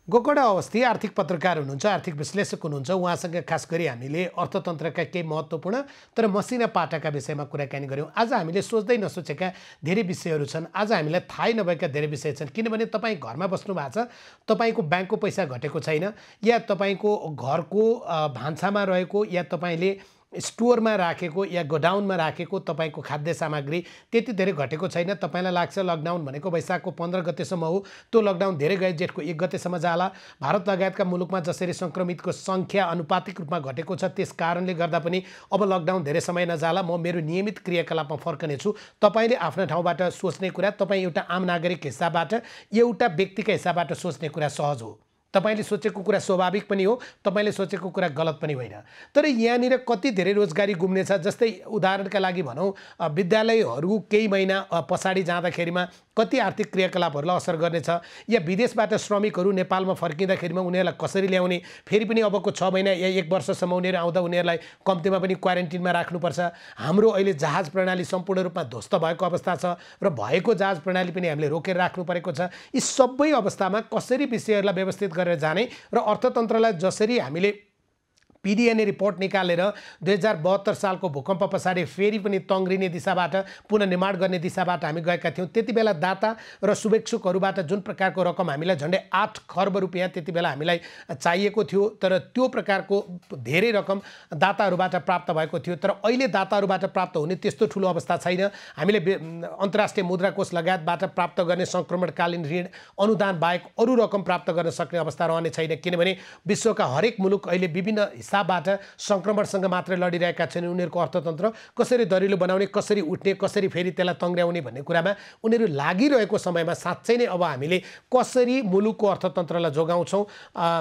गोकर्ण अवस्थी आर्थिक पत्रकार हुनुहुन्छ, आर्थिक विश्लेषक हुनुहुन्छ। उहाँसँग खास गरी हामीले अर्थतन्त्रका केही महत्त्वपूर्ण तर मसिना पाटाका विषयमा कुराकानी गऱ्यौँ। आज हामीले सोच्दै नसोचेका धेरै विषयहरू छन्, आज हामीलाई थाहै नभएका धेरै विषय छन्। किनभने तपाईँ घरमा बस्नु भएको छ, तपाईँको ब्याङ्कको पैसा घटेको छैन, या तपाईँको घरको भान्सामा रहेको या तपाईँले स्टोरमा राखेको या गोडाउनमा राखेको तपाईँको खाद्य सामग्री त्यति धेरै घटेको छैन। तपाईँलाई लाग्छ लकडाउन भनेको वैशाखको 15 गतेसम्म हो, त्यो लकडाउन धेरै गए जेठको 1 गतेसम्म जाला। भारत लगायतका मुलुकमा जसरी सङ्क्रमितको सङ्ख्या अनुपातिक रूपमा घटेको छ, त्यस कारणले गर्दा पनि अब लकडाउन धेरै समय नजाला। म मेरो नियमित क्रियाकलापमा फर्कनेछु। तपाईँले आफ्नो ठाउँबाट सोच्ने कुरा, तपाईँ एउटा आम नागरिक हिसाबबाट, एउटा व्यक्तिका हिसाबबाट सोच्ने कुरा सहज हो। तपाईले सोचेको कुरा स्वाभाविक पनि हो, तपाईले सोचेको कुरा गलत पनि होइन। तर यहाँनिर कति धेरै रोजगारी गुम्नेछ। जस्तै उदाहरणका लागि भनौँ, विद्यालयहरू केही महिना पछाडि जाँदाखेरिमा कति आर्थिक क्रियाकलापहरूलाई असर गर्नेछ, या विदेशबाट श्रमिकहरू नेपालमा फर्किँदाखेरिमा उनीहरूलाई कसरी ल्याउने, फेरि पनि अबको 6 महिना या 1 वर्षसम्म उनीहरू आउँदा उनीहरूलाई कम्तीमा पनि क्वारेन्टिनमा राख्नुपर्छ। हाम्रो अहिले जहाज प्रणाली सम्पूर्ण रूपमा ध्वस्त भएको अवस्था छ र भएको जहाज प्रणाली पनि हामीले रोकेर राख्नु परेको छ। यी सबै अवस्थामा कसरी विषयहरूलाई व्यवस्थित गरेर जाने र अर्थतन्त्रलाई जसरी हामीले पीडीएनए रिपोर्ट निकालेर 2072 सालको भूकम्प पछाडि फेरि पनि तङ्ग्रिने दिशाबाट पुनर्निर्माण गर्ने दिशाबाट हामी गएका थियौँ। त्यति बेला दाता र शुभेच्छुकहरूबाट जुन प्रकारको रकम हामीलाई झन्डै 8 खर्ब रुपियाँ त्यति बेला हामीलाई चाहिएको थियो, तर त्यो प्रकारको धेरै रकम दाताहरूबाट प्राप्त भएको थियो। तर अहिले दाताहरूबाट प्राप्त हुने त्यस्तो ठुलो अवस्था छैन। हामीले अन्तर्राष्ट्रिय मुद्रा कोष लगायतबाट प्राप्त गर्ने सङ्क्रमणकालीन ऋण अनुदान बाहेक अरू रकम प्राप्त गर्न सक्ने अवस्था रहने छैन। किनभने विश्वका हरेक मुलुक अहिले विभिन्न हिसाबबाट सङ्क्रमणसँग मात्रै लडिरहेका छन्। उनीहरूको अर्थतन्त्र कसरी दरिलो बनाउने, कसरी उठ्ने, कसरी फेरि त्यसलाई तङ्ग्र्याउने भन्ने कुरामा उनीहरू लागिरहेको समयमा साँच्चै नै अब हामीले कसरी मुलुकको अर्थतन्त्रलाई जोगाउँछौँ।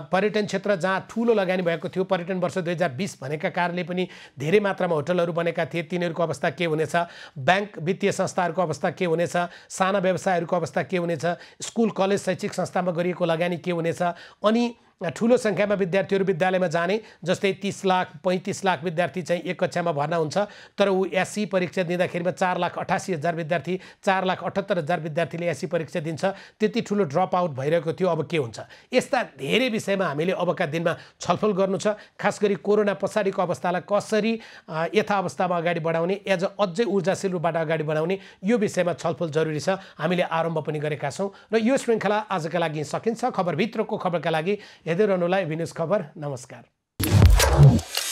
पर्यटन क्षेत्र जहाँ ठुलो लगानी भएको थियो, पर्यटन वर्ष 2020 भनेका कारणले पनि धेरै मात्रामा होटलहरू बनेका थिए, तिनीहरूको अवस्था के हुनेछ, ब्याङ्क वित्तीय संस्थाहरूको अवस्था के हुनेछ, साना व्यवसायहरूको अवस्था के हुनेछ, स्कुल कलेज शैक्षिक संस्थामा गरिएको लगानी के हुनेछ, अनि ठुलो सङ्ख्यामा विद्यार्थीहरू विद्यालयमा जाने, जस्तै 30 लाख 35 लाख विद्यार्थी चाहिँ एक कक्षामा भर्ना हुन्छ, तर ऊ एससी परीक्षा दिँदाखेरिमा 4,88,000 विद्यार्थी 4,78,000 विद्यार्थीले एससी परीक्षा दिन्छ। त्यति ठुलो ड्रप आउट भइरहेको थियो। अब के हुन्छ? यस्ता धेरै विषयमा हामीले अबका दिनमा छलफल गर्नु छ। खास गरी कोरोना पछाडिको अवस्थालाई कसरी यथावस्थामा अगाडि बढाउने, अझै ऊर्जाशील रूपबाट अगाडि बढाउने, यो विषयमा छलफल जरुरी छ। हामीले आरम्भ पनि गरेका छौँ र यो श्रृङ्खला आजका लागि सकिन्छ। खबरभित्रको खबरका लागि हेर्दै रहनुहोला एबी न्युज खबर। नमस्कार।